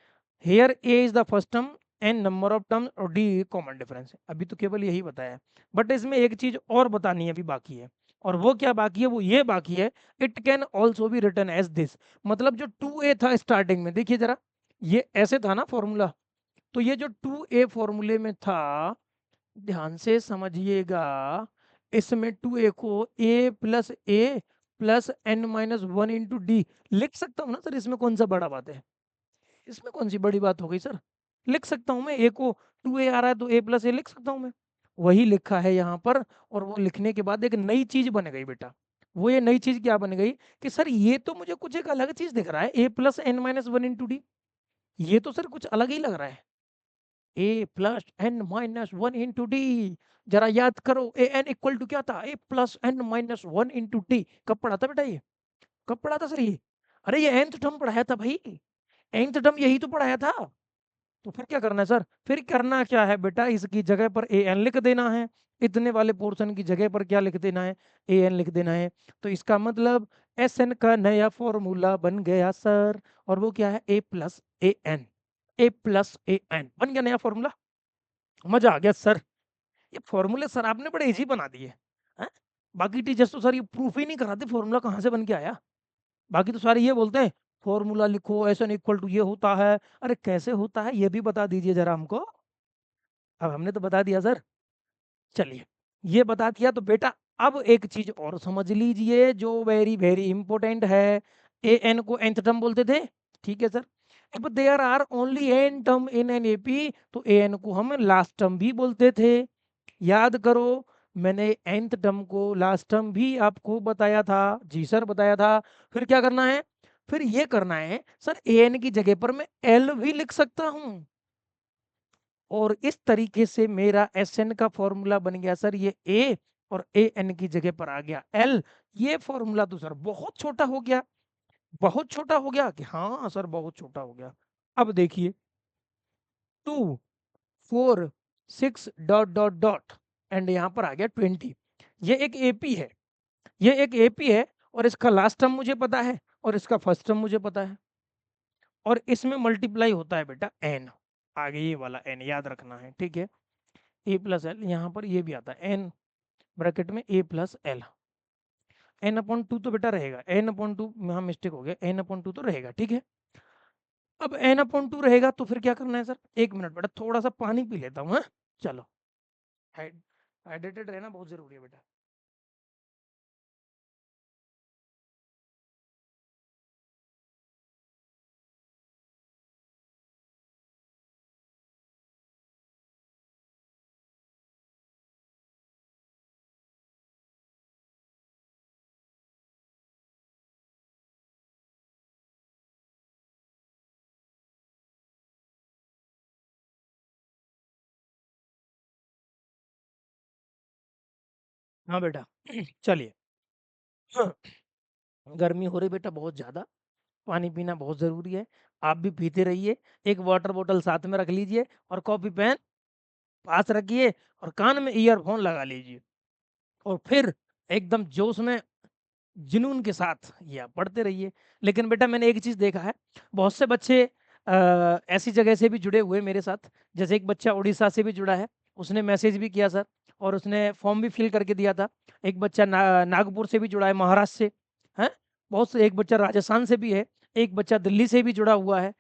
Speaker 1: Here a is the first term and number of term और डी कॉमन डिफरेंस है, अभी तो केवल यही बताया है। बट इसमें एक चीज और बतानी है अभी बाकी है, और वो क्या बाकी है, वो ये बाकी है, it can also be written as this. मतलब जो 2a था स्टार्टिंग में, देखिए जरा, ये ऐसे था ना फॉर्मूला, तो ये जो 2a फॉर्मूले में था, ध्यान से समझिएगा, इसमें 2a को a+a+n-1 इंटू डी लिख सकता हूँ ना सर, इसमें कौन सा बड़ा बात है, इसमें कौन सी बड़ी बात हो गई सर, लिख सकता हूँ मैं, a को 2a आ रहा है तो a+a लिख सकता हूँ मैं, वही लिखा है यहाँ पर। और वो लिखने के बाद एक नई चीज बन गई बेटा, वो ये नई चीज क्या बन गई कि सर ये तो मुझे कुछ एक अलग चीज दिख रहा है, a+n-1 इंटू डी, ये तो सर कुछ अलग ही लग रहा है, a+n-1 इंटू डी, जरा याद करो ए एन इक्वल टू क्या था, a+n-1 इंटू डी, कब पढ़ा था बेटा ये, कब पढ़ा था सर ये, अरे ये nth टर्म पढ़ाया था भाई, nth टर्म यही तो पढ़ाया था। तो फिर क्या करना है सर, फिर करना क्या है बेटा, इसकी जगह पर an लिख देना है, इतने वाले पोर्शन की जगह पर क्या लिख देना है, an लिख देना है। तो इसका मतलब SN का नया फॉर्मूला बन गया सर, और वो क्या है, a plus an, a plus an बन गया नया फॉर्मूला। मजा आ गया सर, ये फॉर्मूले सर आपने बड़े इजी बना दिए हैं। बाकी टीचर्स तो सर ये प्रूफ ही नहीं कराते फॉर्मूला कहाँ से बन के आया। बाकी तो सारे ये बोलते हैं फॉर्मूला लिखो, SN इक्वल टू ये होता है। अरे कैसे होता है ये भी बता दीजिए जरा हमको। अब हमने तो बता दिया सर, चलिए ये बता दिया तो बेटा अब एक चीज और समझ लीजिए जो वेरी वेरी इंपॉर्टेंट है। an को nth टर्म बोलते थे, ठीक है सर। अब there are only n term in an AP, तो an को हम लास्ट टर्म भी बोलते थे। याद करो, मैंने nth टर्म को लास्ट टर्म भी आपको बताया था। जी सर बताया था। फिर क्या करना है, फिर ये करना है सर an की जगह पर मैं l भी लिख सकता हूं, और इस तरीके से मेरा SN का फॉर्मूला बन गया सर ये A, और AN की जगह पर आ गया L। ये फॉर्मूला तो सर बहुत छोटा हो गया, बहुत छोटा हो गया कि हाँ सर बहुत छोटा हो गया। अब देखिए 2 4 6 डॉट डॉट डॉट एंड यहाँ पर आ गया 20। ये एक AP है, ये एक AP है, और इसका लास्ट टर्म मुझे पता है और इसका फर्स्ट टर्म मुझे पता है, और इसमें मल्टीप्लाई होता है बेटा n, आगे ये वाला n याद रखना है, ठीक है। a प्लस एल, यहाँ पर ये भी आता है n ब्रैकेट में a plus L, n upon two तो बेटा रहेगा, n अपॉन टू, यहाँ मिस्टेक हो गया, n अपॉन टू तो रहेगा, ठीक है। अब n अपॉन टू रहेगा तो फिर क्या करना है सर, एक मिनट बेटा थोड़ा सा पानी पी लेता हूँ, हाँ चलो। हाइड्रेटेड रहना बहुत जरूरी है बेटा। हाँ बेटा चलिए, गर्मी हो रही बेटा बहुत ज्यादा, पानी पीना बहुत जरूरी है। आप भी पीते रहिए, एक वाटर बोतल साथ में रख लीजिए, और कॉपी पेन पास रखिए, और कान में ईयरफोन लगा लीजिए, और फिर एकदम जोश में जुनून के साथ ये आप पढ़ते रहिए। लेकिन बेटा मैंने एक चीज़ देखा है, बहुत से बच्चे ऐसी जगह से भी जुड़े हुए मेरे साथ, जैसे एक बच्चा उड़ीसा से भी जुड़ा है, उसने मैसेज भी किया सर, और उसने फॉर्म भी फिल करके दिया था। एक बच्चा नागपुर से भी जुड़ा है, महाराष्ट्र से है, बहुत से, एक बच्चा राजस्थान से भी है, एक बच्चा दिल्ली से भी जुड़ा हुआ है।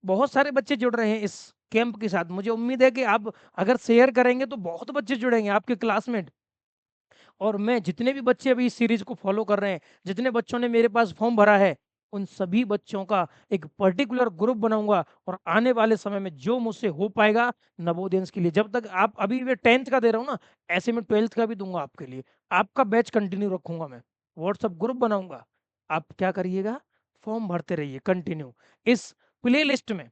Speaker 1: बहुत सारे बच्चे जुड़ रहे हैं इस कैंप के साथ। मुझे उम्मीद है कि आप अगर शेयर करेंगे तो बहुत बच्चे जुड़ेंगे आपके क्लासमेट। और मैं जितने भी बच्चे अभी इस सीरीज को फॉलो कर रहे हैं, जितने बच्चों ने मेरे पास फॉर्म भरा है, उन सभी बच्चों का एक पर्टिकुलर ग्रुप बनाऊंगा, और आने वाले समय में जो मुझसे हो पाएगा नवोदयंस के लिए, जब तक आप, अभी मैं 10th का दे रहा हूँ ना, ऐसे में 12th का भी दूंगा आपके लिए। आपका बैच कंटिन्यू रखूंगा, मैं व्हाट्सअप ग्रुप बनाऊंगा, आप क्या करिएगा, फॉर्म भरते रहिए कंटिन्यू। इस प्ले लिस्ट में,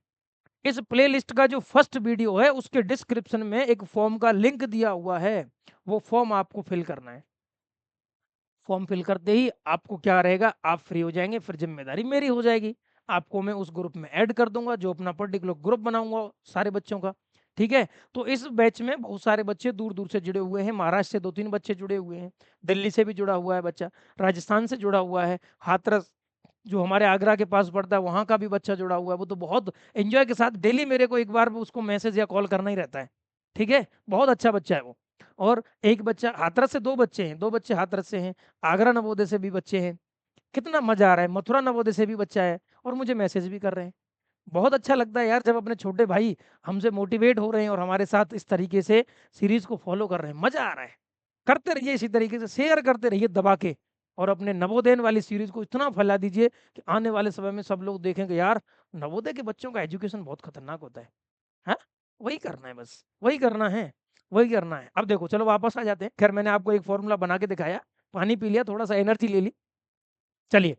Speaker 1: इस प्लेलिस्ट का जो फर्स्ट वीडियो है उसके डिस्क्रिप्शन में एक फॉर्म का लिंक दिया हुआ है, वो फॉर्म आपको फिल करना है। फॉर्म फिल करते ही आपको क्या रहेगा, आप फ्री हो जाएंगे, फिर जिम्मेदारी मेरी हो जाएगी। आपको मैं उस ग्रुप में ऐड कर दूंगा, जो अपना पर्टिकुलर ग्रुप बनाऊंगा सारे बच्चों का, ठीक है। तो इस बैच में बहुत सारे बच्चे दूर दूर से जुड़े हुए हैं, महाराष्ट्र से 2-3 बच्चे जुड़े हुए हैं, दिल्ली से भी जुड़ा हुआ है बच्चा, राजस्थान से जुड़ा हुआ है, हाथरस जो हमारे आगरा के पास पड़ता है वहाँ का भी बच्चा जुड़ा हुआ है। वो तो बहुत एंजॉय के साथ डेली मेरे को एक बार उसको मैसेज या कॉल करना ही रहता है, ठीक है, बहुत अच्छा बच्चा है वो। और एक बच्चा हाथरस से, 2 बच्चे हैं, 2 बच्चे हाथरस से हैं, आगरा नवोदय से भी बच्चे हैं। कितना मजा आ रहा है, मथुरा नवोदय से भी बच्चा है, और मुझे मैसेज भी कर रहे हैं। बहुत अच्छा लगता है यार जब अपने छोटे भाई हमसे मोटिवेट हो रहे हैं और हमारे साथ इस तरीके से सीरीज को फॉलो कर रहे हैं, मजा आ रहा है। करते रहिए इसी तरीके से, शेयर करते रहिए दबा के, और अपने नवोदयन वाली सीरीज को इतना फैला दीजिए कि आने वाले समय में सब लोग देखेंगे यार नवोदय के बच्चों का एजुकेशन बहुत खतरनाक होता है। हाँ, वही करना है, बस वही करना है, वही करना है। अब देखो चलो वापस आ जाते हैं। खैर मैंने आपको एक फॉर्मूला बना के दिखाया, पानी पी लिया, थोड़ा सा एनर्जी ले ली। चलिए,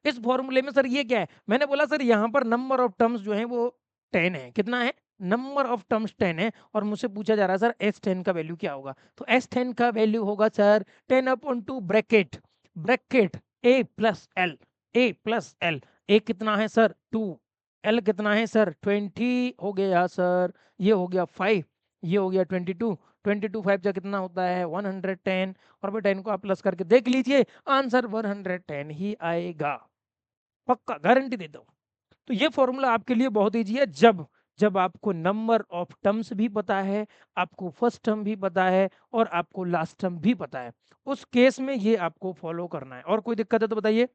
Speaker 1: इस फॉर्मूले में सर ये क्या है, मैंने बोला सर यहाँ पर नंबर ऑफ टर्म्स जो है वो 10 है, कितना है, नंबर ऑफ टर्म्स 10 है, और मुझसे पूछा जा रहा है सर S10 का वैल्यू क्या होगा। तो S10 का वैल्यू होगा sir 10 upon 2 bracket, bracket A plus L, A plus L. A कितना है सर 2, L कितना है सर 20 हो गया सर, ये हो गया 5, ये हो गया 22, 22 5 जा कितना होता है 110, और बेटा इनको आप प्लस करके देख लीजिए, आंसर 110 ही आएगा, पक्का गारंटी देता हूँ। तो ये फॉर्मूला आपके लिए बहुत ईजी है, जब आपको नंबर ऑफ टर्म्स भी पता है, आपको फर्स्ट टर्म भी पता है, और आपको लास्ट टर्म भी पता है, उस केस में ये आपको फॉलो करना है। और कोई दिक्कत है तो बताइए,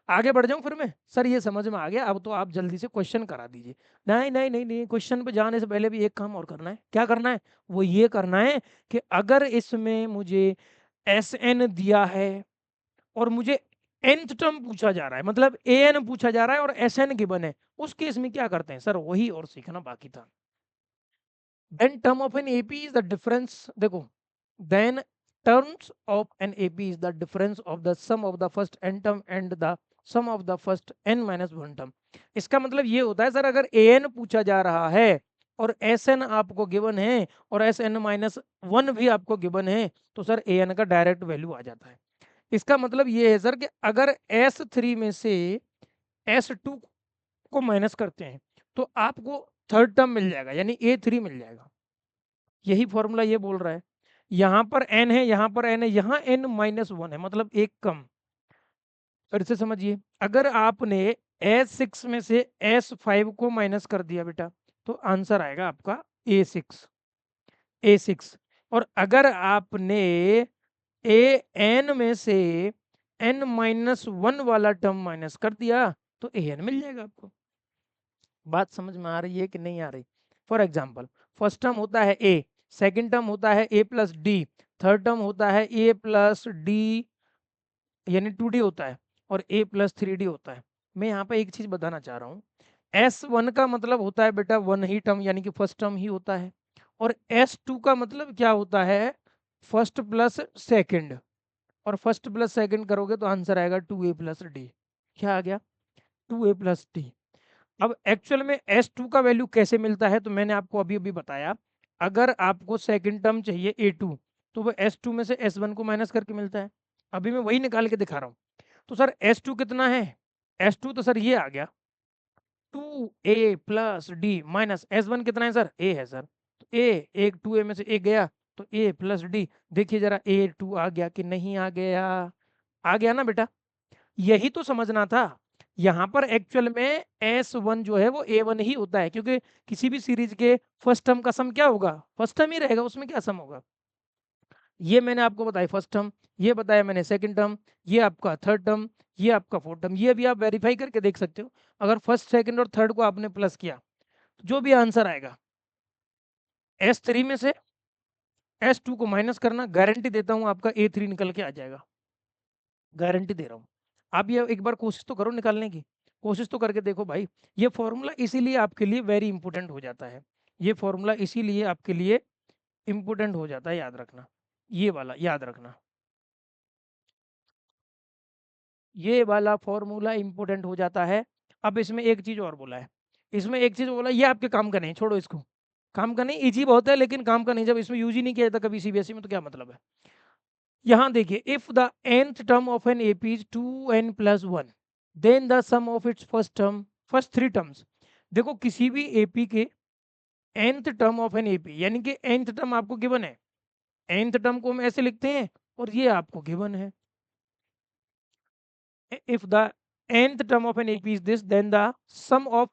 Speaker 1: आगे बढ़ जाऊं फिर मैं? सर ये समझ में आ गया, अब तो आप जल्दी से क्वेश्चन करा दीजिए। नहीं नहीं नहीं नहीं, क्वेश्चन पे जाने से पहले भी एक काम और करना है। क्या करना है? वो ये करना है कि अगर इसमें मुझे एस एन दिया है और मुझे nth टर्म पूछा जा रहा है, मतलब an पूछा जा रहा है और sn गिवन है, उस केस में क्या करते हैं सर? वही और सीखना बाकी था। then term of an AP is the difference, देखो, then terms of an AP is the difference of the sum of the first n term and the sum of the first n minus 1 term। इसका मतलब ये होता है sir, अगर an पूछा जा रहा है और sn आपको गिवन है और sn माइनस 1 भी आपको गिवन है, तो सर an का डायरेक्ट वैल्यू आ जाता है। इसका मतलब ये है सर कि अगर S3 में से S2 को माइनस करते हैं तो आपको थर्ड टर्म मिल जाएगा, यानी A3 मिल जाएगा। यही फॉर्मूला ये बोल रहा है। यहाँ पर n है, यहाँ पर n है, यहाँ n माइनस 1 है, मतलब एक कम। फिर से समझिए, अगर आपने S6 में से S5 को माइनस कर दिया बेटा, तो आंसर आएगा आपका A6। और अगर आपने ए एन में से n माइनस 1 वाला टर्म माइनस कर दिया तो ए एन मिल जाएगा आपको। बात समझ में आ रही है कि नहीं आ रही? फॉर एग्जाम्पल, फर्स्ट टर्म होता है ए, सेकेंड टर्म होता है a plus D, third term होता है ए प्लस डी यानी 2d होता है, और ए प्लस 3d होता है। मैं यहाँ पे एक चीज बताना चाह रहा हूँ, S1 का मतलब होता है बेटा वन ही टर्म, यानी कि फर्स्ट टर्म ही होता है, और S2 का मतलब क्या होता है? फर्स्ट प्लस सेकेंड, और फर्स्ट प्लस सेकंड करोगे तो आंसर आएगा 2a प्लस डी। क्या आ गया? 2a plus D. अब एक्चुअल में S2 का वैल्यू कैसे मिलता है? तो मैंने आपको अभी अभी बताया, अगर आपको सेकंड टर्म चाहिए A2, तो वो S2 में से S1 को माइनस करके मिलता है। अभी मैं वही निकाल के दिखा रहा हूँ। तो सर S2 कितना है? S2 तो सर ये आ गया 2a plus D minus S1 कितना है सर? a है सर, तो a, एक 2a में से एक गया तो a प्लस डी। देखिए जरा A2 आ गया कि नहीं आ गया? आ गया ना बेटा? यही तो समझना था। यहाँ पर एक्चुअल में S1 जो है वो A1 ही होता है, क्योंकि किसी भी सीरीज के फर्स्ट टर्म का सम क्या होगा? फर्स्ट टर्म ही रहेगा, उसमें क्या सम होगा? ये मैंने आपको बताया फर्स्ट टर्म, ये बताया मैंने सेकंड टर्म, ये आपका थर्ड टर्म, ये आपका फोर्थ टर्म। ये भी आप वेरीफाई करके देख सकते हो। अगर फर्स्ट सेकंड और थर्ड को आपने प्लस किया तो जो भी आंसर आएगा, S3 में से S2 को माइनस करना, गारंटी देता हूं आपका A3 निकल के आ जाएगा, गारंटी दे रहा हूं। आप ये एक बार कोशिश तो करो निकालने की, कोशिश तो करके देखो भाई। ये फॉर्मूला इसीलिए आपके लिए वेरी इंपॉर्टेंट हो जाता है, ये फॉर्मूला इसीलिए आपके लिए इंपॉर्टेंट हो जाता है, याद रखना, ये वाला याद रखना, ये वाला फॉर्मूला इंपॉर्टेंट हो जाता है। अब इसमें एक चीज और बोला है, इसमें एक चीज बोला, ये आपके काम का नहीं, छोड़ो इसको, काम का नहीं, इजी बहुत है लेकिन काम का नहीं। जब इसमें यूज ही नहीं किया जाता कभी सीबीएसई में तो क्या मतलब है? यहाँ देखिए, if the nth term of an AP is 2n plus 1, then the sum of its first term, first three terms. देखो किसी भी एपी के nth term of an AP, यानी कि nth टर्म आपको गिवन है, nth टर्म को हम ऐसे लिखते हैं और ये आपको गिवन है, if the nth term of an AP is this, then the sum of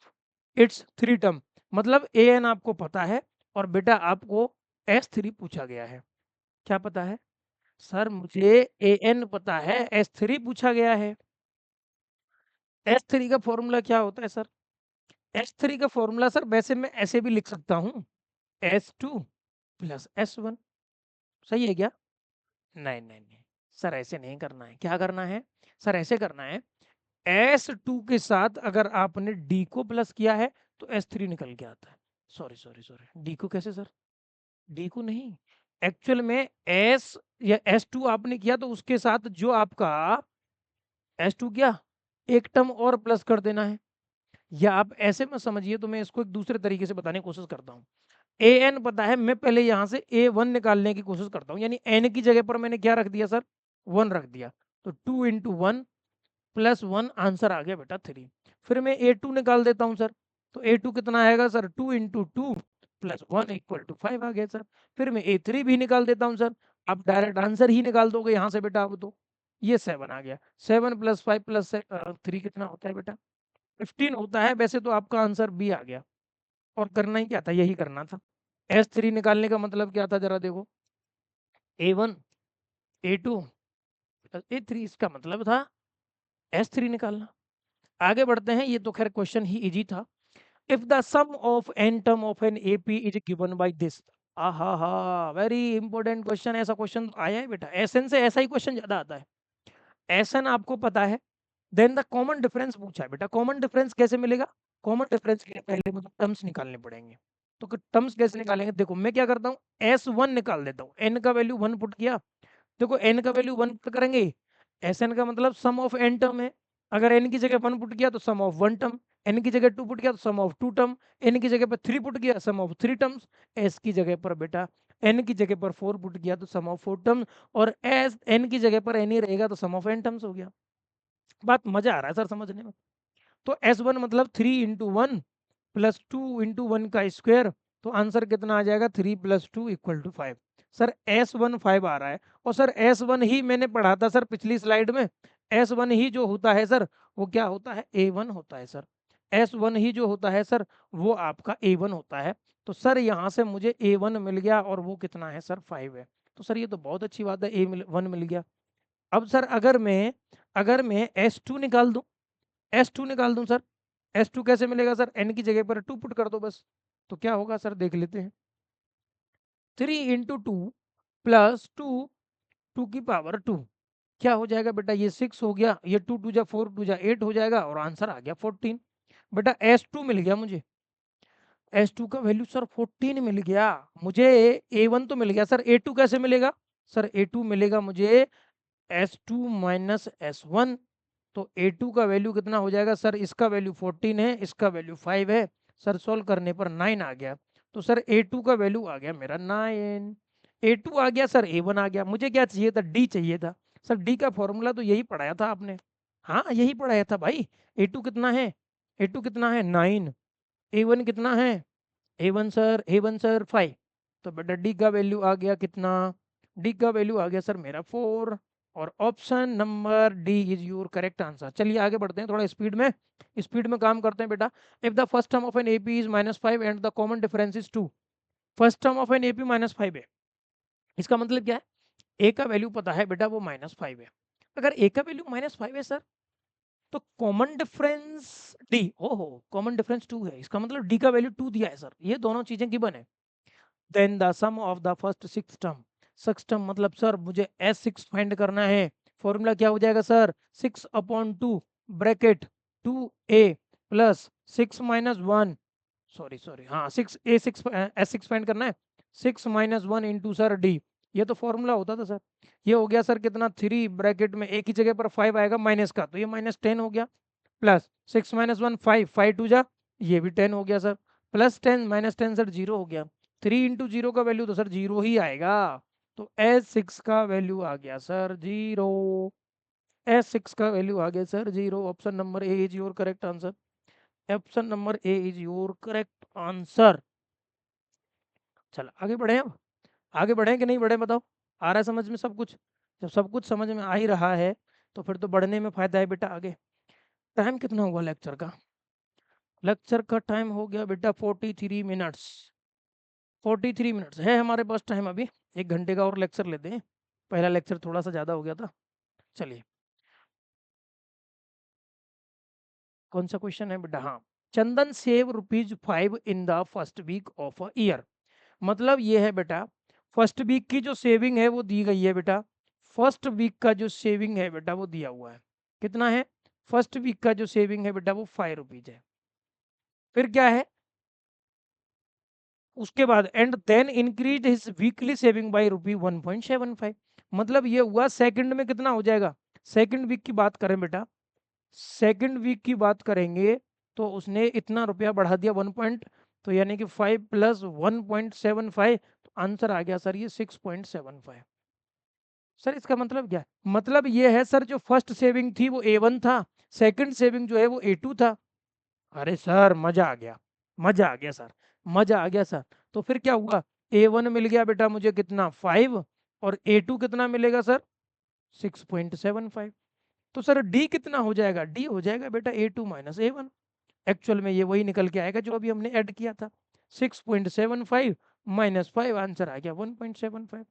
Speaker 1: its three term, मतलब an आपको पता है और बेटा आपको S3 पूछा गया है। क्या पता है सर? मुझे an पता है, S3 पूछा गया है। S3 का फॉर्मूला क्या होता है सर? S3 का फॉर्मूला सर वैसे मैं ऐसे भी लिख सकता हूँ, S2 प्लस S1। सही है क्या? नहीं नहीं नहीं सर, ऐसे नहीं करना है। क्या करना है सर? ऐसे करना है, S2 के साथ अगर आपने D को प्लस किया है तो S3 निकल के आता है। सॉरी सॉरी सॉरी, D को कैसे सर? D को नहीं, एक्चुअल में S या S2 आपने किया तो उसके साथ जो आपका S2 किया, एक टर्म और प्लस कर देना है। या आप ऐसे मत समझिए, तो मैं इसको एक दूसरे तरीके से बताने की कोशिश करता हूँ। an पता है, मैं पहले यहाँ से A1 निकालने की कोशिश करता हूँ, यानी n की जगह पर मैंने क्या रख दिया सर? 1 रख दिया, तो 2 इंटू 1 प्लस 1, आंसर आ गया बेटा 3। फिर मैं A2 निकाल देता हूँ सर, तो A2 कितना आएगा sir? 2 into 2 plus 1 equal to 5 आ गया सर। फिर मैं A3 भी निकाल देता हूँ सर। आप डायरेक्ट आंसर ही निकाल दोगे यहाँ से बेटा। अब तो ये 7 आ गया। 7 प्लस 5 प्लस 3 कितना होता है बेटा? 15 होता है। वैसे तो आपका आंसर बी आ गया। और करना ही क्या था? यही करना था। S3 निकालने का मतलब क्या था जरा देखो। A1 A2 प्लस A3, इसका मतलब था S3 निकालना। आगे बढ़ते हैं। ये तो खैर क्वेश्चन ही इजी था। If the sum of n term of an AP is given by this. आहा हा, वेरी इंपॉर्टेंट क्वेश्चन। ऐसा क्वेश्चन आया है बेटा। एसएन से ऐसा ही क्वेश्चन ज्यादा आता है। एसएन आपको पता है। देन द कॉमन डिफरेंस पूछा है बेटा। कॉमन डिफरेंस कैसे मिलेगा? कॉमन डिफरेंस के लिए पहले मुझे टर्म्स निकालने पड़ेंगे। तो टर्म्स कैसे निकालेंगे? देखो मैं क्या करता हूँ, S1 निकाल देता हूँ। एन का वैल्यू 1 पुट किया। देखो एन का वैल्यू 1 पुट करेंगे। एसएन का मतलब सम ऑफ एन टर्म है। अगर एन की जगह 1 पुट किया तो सम ऑफ 1 टर्म। एन की जगह 2 पुट किया तो सम ऑफ 2 टर्म। एन की जगह पर 3 पुट किया सम ऑफ 3 टर्म्स। एस की जगह पर बेटा एन की जगह पर 4 पुट किया तो सम ऑफ 4 टर्म्स। और एस एन की जगह पर एन ही रहेगा तो सम ऑफ एन टर्म्स हो गया। बात मजा आ रहा है सर समझने में। तो S1 मतलब 3 इंटू 1 प्लस 2 इंटू 1 का स्क्वायर। तो आंसर कितना आ जाएगा? 3 plus 2 equal to 5। Sir S1 5 आ रहा है। और सर S1 ही मैंने पढ़ा था सर पिछली स्लाइड में। S1 ही जो होता है सर वो क्या होता है? A1 होता है सर। S1 ही जो होता है सर वो आपका A1 होता है। तो सर यहाँ से मुझे A1 मिल गया और वो कितना है सर? 5 है। तो सर ये तो बहुत अच्छी बात है। A1 मिल गया। अब सर अगर मैं S2 निकाल दूं, S2 निकाल दूं सर। S2 कैसे मिलेगा सर? n की जगह पर 2 पुट कर दो बस। तो क्या होगा सर? देख लेते हैं। 3 इंटू 2 प्लस 2 2 की पावर 2 क्या हो जाएगा बेटा? ये 6 हो गया। ये 2 2 जा 4 2 जा 8 हो जाएगा और आंसर आ गया 14। बेटा S2 मिल गया मुझे। S2 का वैल्यू सर 14 मिल गया मुझे। A1 तो मिल गया सर। A2 कैसे मिलेगा? सर A2 मिलेगा मुझे S2 माइनस S1। तो A2 का वैल्यू कितना हो जाएगा सर? इसका वैल्यू 14 है, इसका वैल्यू 5 है। सर सॉल्व करने पर 9 आ गया। तो सर A2 का वैल्यू आ गया मेरा 9। A2 आ गया सर। A1 आ गया। मुझे क्या चाहिए था? D चाहिए था। सर D का फॉर्मूला तो यही पढ़ाया था आपने। हाँ यही पढ़ाया था भाई। A2 कितना है? A2 कितना है? 9। A1 कितना है? A1 sir 5। तो बेटा D का वैल्यू आ गया कितना? D का वैल्यू आ गया सर मेरा 4। और option number D is your correct answer. चलिए आगे बढ़ते हैं थोड़ा स्पीड में काम करते हैं बेटा। If the first term of an AP is -5 and the common difference is 2। First term of an AP -5 है। इसका मतलब क्या है? ए का वैल्यू पता है बेटा वो -5 है। अगर ए का वैल्यू -5 है सर तो कॉमन डिफरेंस डी, ओहो कॉमन डिफरेंस 2 है। इसका मतलब डी का वैल्यू 2 दिया है सर। ये दोनों चीजें गिवन है। Then the sum of the first 6 term. 6 term मतलब सर मुझे S6 फाइंड करना है। फॉर्मूला क्या हो जाएगा sir? 6/2 bracket 2a plus 6 minus 1। Sorry sorry, हाँ 6 S6 फाइंड करना है। 6 माइनस 1 इंटू सर डी। ये तो फॉर्मूला होता था सर। ये हो गया सर कितना? 3 ब्रैकेट में एक ही जगह पर 5 आएगा माइनस का, तो ये -10 हो गया। प्लस 6 माइनस 1 5, 5 2 जा, ये भी 10 हो गया सर। प्लस 10 -10 सर 0 हो गया। 3 इंटू 0 का वैल्यू तो सर 0 ही आएगा। तो S6 का वैल्यू आ गया सर 0। S6 का वैल्यू आ गया sir 0। Option number A is your correct answer. Option number A is your correct answer. चलो आगे बढ़े। अब आगे बढ़े कि नहीं बढ़े बताओ? आ रहा है समझ में सब कुछ? जब सब कुछ समझ में आ ही रहा है तो फिर तो बढ़ने में फायदा है बेटा आगे। टाइम कितना हुआ लेक्चर का? लेक्चर का टाइम हो गया बेटा 43 मिनट्स। 43 मिनट्स है हमारे पास टाइम अभी। 1 घंटे का और लेक्चर लेते हैं। पहला लेक्चर थोड़ा सा ज़्यादा हो गया था। चलिए कौन सा क्वेश्चन है बेटा? हाँ, Chandan save ₹5 in the first week of a year. मतलब ये है बेटा फर्स्ट वीक की जो सेविंग है वो दी गई है बेटा। फर्स्ट वीक का जो सेविंग है बेटा वो दिया हुआ है। कितना है? फर्स्ट वीक का जो सेविंग है बेटा वो ₹5 है। फिर क्या है उसके बाद? And then increase his weekly saving by ₹1.75। मतलब ये हुआ सेकंड में कितना हो जाएगा? सेकंड वीक की बात करें बेटा, सेकंड वीक की बात करेंगे तो उसने इतना रुपया बढ़ा दिया 1 पॉइंट। तो यानी कि 5 प्लस 1.75। तो आंसर आ गया सर ये 6.75। सर इसका मतलब क्या है? मतलब ये है सर जो फर्स्ट सेविंग थी वो A1 था, सेकंड सेविंग जो है वो A2 था। अरे सर मजा आ गया। मजा आ गया सर, मजा आ गया सर। तो फिर क्या हुआ, A1 मिल गया बेटा मुझे कितना 5, और A2 कितना मिलेगा सर 6.75। तो सर डी कितना हो जाएगा, डी हो जाएगा बेटा A2 माइनस A1। एक्चुअल में ये वही निकल के आएगा जो अभी हमने ऐड किया था, 6.75 माइनस 5, आंसर आ गया 1.75।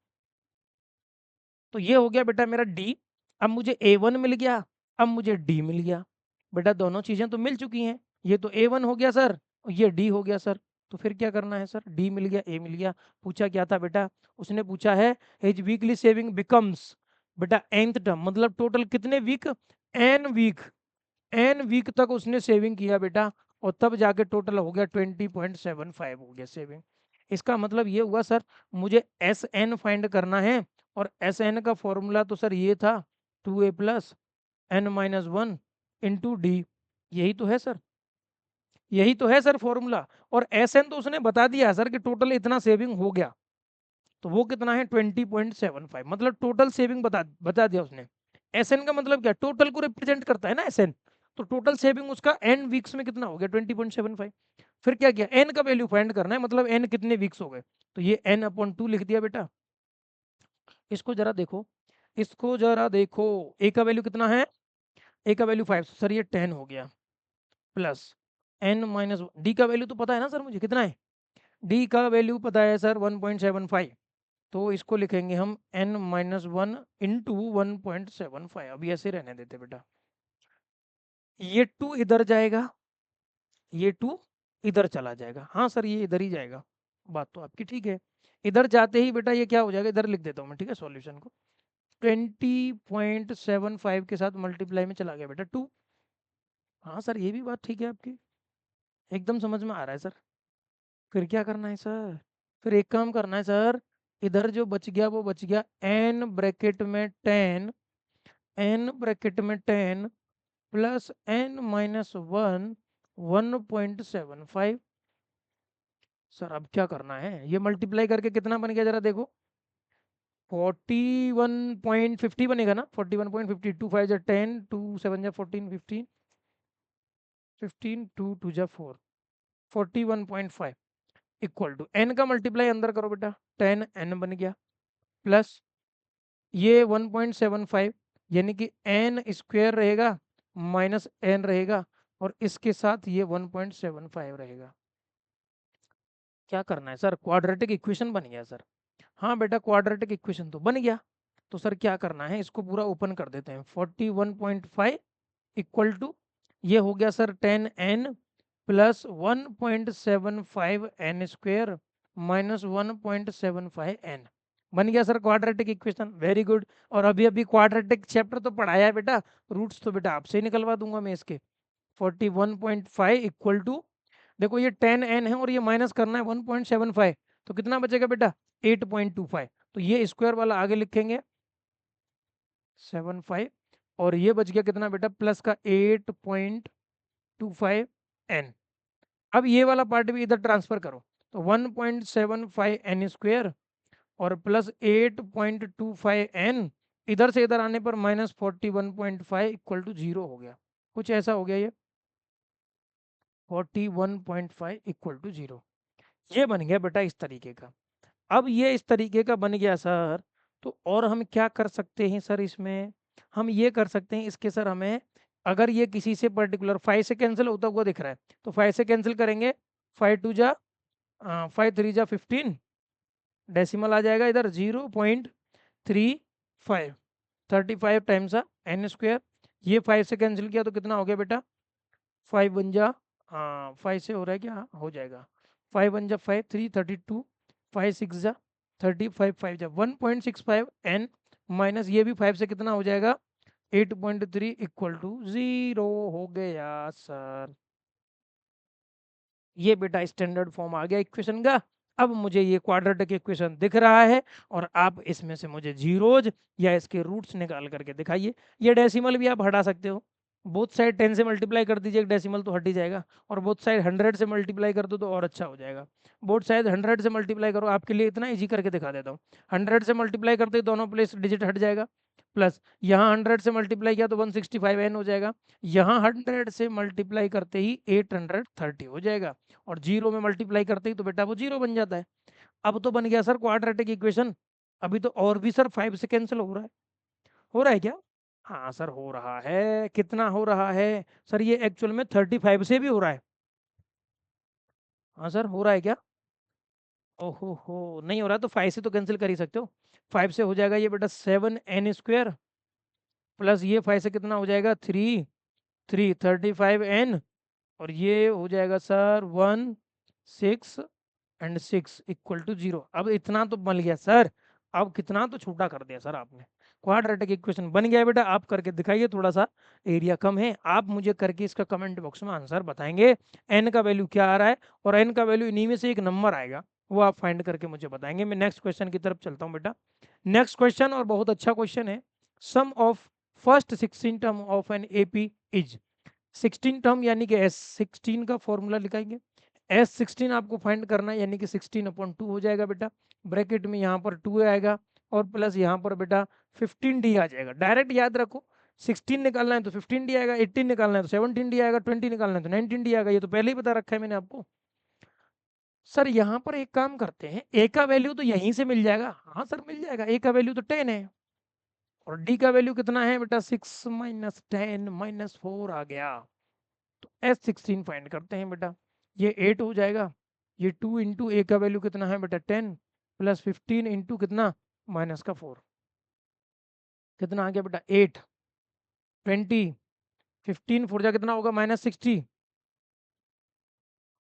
Speaker 1: तो ये हो गया बेटा मेरा डी। अब मुझे A1 मिल गया, अब मुझे डी मिल गया। बेटा दोनों चीजें तो मिल चुकी हैं, ये तो A1 हो गया सर, और ये डी हो गया सर। तो फिर क्या करना है सर, डी मिल गया, ए मिल गया। पूछा क्या था बेटा, उसने पूछा है हिज वीकली सेविंग बिकम्स, बेटा nth टर्म मतलब टोटल कितने week, n week, n week तक उसने सेविंग किया बेटा, और तब जाके टोटल हो गया 20.75 हो गया सेविंग। इसका मतलब ये हुआ सर मुझे एस एन फाइंड करना है, और एस एन का फॉर्मूला तो सर ये था 2a plus n minus 1 into d, यही तो है सर, यही तो है सर फॉर्मूला। और एस एन तो उसने बता दिया सर कि टोटल इतना सेविंग हो गया, तो वो कितना है 20.75, मतलब टोटल सेविंग बता दिया उसने। एस एन का मतलब क्या, टोटल को रिप्रेजेंट करता है ना एस एन, तो टोटल सेविंग उसका एन वीक्स में कितना हो गया 20.75। फिर क्या किया, एन का वैल्यू फाइंड करना है, मतलब एन कितने वीक्स हो गए, तो ये एन अपॉन 2 लिख दिया बेटा। इसको जरा देखो, इसको जरा देखो, ए का वैल्यू कितना है, ए का वैल्यू 5, सर ये 10 हो गया, प्लस एन माइनस डी का वैल्यू तो पता है ना सर मुझे कितना है, डी का वैल्यू पता है सर 1.75, तो इसको लिखेंगे हम n माइनस 1 इंटू 1.75। अभी ऐसे रहने देते बेटा, ये 2 इधर जाएगा, ये 2 इधर चला जाएगा, हाँ सर ये इधर ही जाएगा, बात तो आपकी ठीक है। इधर जाते ही बेटा ये क्या हो जाएगा, इधर लिख देता हूँ मैं, ठीक है, सॉल्यूशन को 20.75 के साथ मल्टीप्लाई में चला गया बेटा 2। हाँ सर ये भी बात ठीक है आपकी, एकदम समझ में आ रहा है सर। फिर क्या करना है सर, फिर एक काम करना है सर, इधर जो बच गया वो बच गया n ब्रैकेट में 10, n ब्रैकेट में 10 प्लस n माइनस 1 1.75। सर अब क्या करना है, ये मल्टीप्लाई करके कितना बन गया जरा देखो, 41.50 बनेगा ना, 41.50, 2 5 जा 10, 2 7 जा 14, 15, 15 2 2 जा 4, 41.5 इक्वल टू n का मल्टीप्लाई अंदर करो बेटा, 10 n बन गया, प्लस ये 1.75, यानी कि n स्क्वायर रहेगा माइनस n रहेगा, और इसके साथ ये 1.75 रहेगा। क्या करना है सर, क्वाड्रेटिक इक्वेशन बन गया सर। हाँ बेटा क्वाड्रेटिक इक्वेशन तो बन गया, तो सर क्या करना है, इसको पूरा ओपन कर देते हैं, 41.5 इक्वल टू ये हो गया sir 10n plus 1.75 n square minus 1.75 n, बन गया sir quadratic equation, very good. और अभी अभी क्वाड्रेटिक चैप्टर तो पढ़ाया है बेटा, रूट्स तो बेटा आपसे ही निकलवा दूंगा मैं इसके। 41.5 इक्वल टू, देखो ये 10n है और ये माइनस करना है 1.75, तो कितना बचेगा बेटा 8.25, तो ये स्क्वायर वाला आगे लिखेंगे 75, और ये बच गया कितना बेटा प्लस का 8.25 n। अब ये वाला पार्ट भी इधर ट्रांसफर करो, तो 1.75 n स्क्वायर और प्लस 8.25 n, इधर से इधर आने पर माइनस 41.5 इक्वल टू 0 हो गया, कुछ ऐसा हो गया ये 41.5 इक्वल टू 0, ये बन गया बेटा इस तरीके का। अब ये इस तरीके का बन गया सर, तो और हम क्या कर सकते हैं सर इसमें, हम ये कर सकते हैं इसके सर, हमें अगर ये किसी से पर्टिकुलर 5 से कैंसिल होता हुआ दिख रहा है, तो 5 से कैंसिल करेंगे, 5 2 जा 5 3 जा 15, डेसिमल आ जाएगा इधर 0.35, 35 टाइम्स n स्क्वायर, ये 5 से कैंसिल किया तो कितना हो गया बेटा 5 बन जा, हाँ 5 से हो रहा है क्या, हाँ, हो जाएगा 5 1 जा 5 3 32, 5 6 जा 35, 5 जा 1.65 n माइनस ये भी 5 से कितना हो जाएगा 8.3 इक्वल टू 0 हो गया सर। ये बेटा स्टैंडर्ड फॉर्म आ गया इक्वेशन का। अब मुझे ये क्वाड्रेटिक इक्वेशन दिख रहा है, और आप इसमें से मुझे जीरोज या इसके रूट्स निकाल करके दिखाइए। ये डेसिमल भी आप हटा सकते हो, बोथ साइड 10 से मल्टीप्लाई कर दीजिए, डेसिमल तो हट ही जाएगा, और बोथ साइड 100 से मल्टीप्लाई कर दो तो और अच्छा हो जाएगा। बोथ साइड 100 से मल्टीप्लाई करो, आपके लिए इतना ईजी करके दिखा देता हूँ, 100 से मल्टीप्लाई करते ही दोनों प्लेस डिजिट हट जाएगा, प्लस यहाँ 100 से मल्टीप्लाई किया तो 165n हो जाएगा, यहाँ 100 से मल्टीप्लाई करते ही 830 हो जाएगा, और 0 में मल्टीप्लाई करते ही तो बेटा वो 0 बन जाता है। अब तो बन गया सर क्वाड्रेटिक इक्वेशन। अभी तो और भी सर 5 से कैंसिल हो रहा है क्या? हाँ सर हो रहा है। कितना हो रहा है सर? ये एक्चुअल में 35 से भी हो रहा है। हाँ सर हो रहा है क्या? ओहो हो, नहीं हो रहा तो 5 से तो कैंसिल कर ही सकते हो। 5 से हो जाएगा ये बेटा 7n² प्लस ये 5 से कितना हो जाएगा 35n, और ये हो जाएगा सर 1 6 इक्वल टू 0। अब इतना तो बन गया सर। अब कितना तो छोटा कर दिया सर आपने। क्वाड्रेटिक इक्वेशन बन गया बेटा। आप करके दिखाइए, थोड़ा सा एरिया कम है। आप मुझे करके इसका कमेंट बॉक्स में आंसर बताएंगे एन का वैल्यू क्या आ रहा है, और एन का वैल्यू इन्हीं में से एक नंबर आएगा, वो आप फाइंड करके मुझे बताएंगे। मैं नेक्स्ट क्वेश्चन की तरफ चलता हूँ बेटा। नेक्स्ट क्वेश्चन और बहुत अच्छा क्वेश्चन है। Sum of first 16 term of an AP is. 16 term यानी कि S16 का फॉर्मूला लिखाएंगे। S16 आपको फाइंड करना है, यानी कि 16/2 हो जाएगा बेटा। ब्रैकेट में यहाँ पर 2 आएगा, और प्लस यहाँ पर बेटा 15D आ जाएगा। डायरेक्ट याद रखो, 16 निकालना है तो 15D आएगा, 18 निकालना है तो 17D आएगा, 20 निकालना है तो 19D आएगा। ये तो पहले ही बता रखा है मैंने आपको। सर यहाँ पर एक काम करते हैं, ए का वैल्यू तो यहीं से मिल जाएगा। हाँ सर मिल जाएगा, ए का वैल्यू तो 10 है, और डी का वैल्यू कितना है बेटा 6 - 10 - 4 आ गया। तो S16 फाइंड करते हैं बेटा। ये 8 हो जाएगा, ये 2 इंटू ए का वैल्यू कितना है बेटा 10, प्लस 15 इंटू कितना माइनस का 4, कितना आ गया बेटा 8, 20, 15 4 जा कितना होगा -60,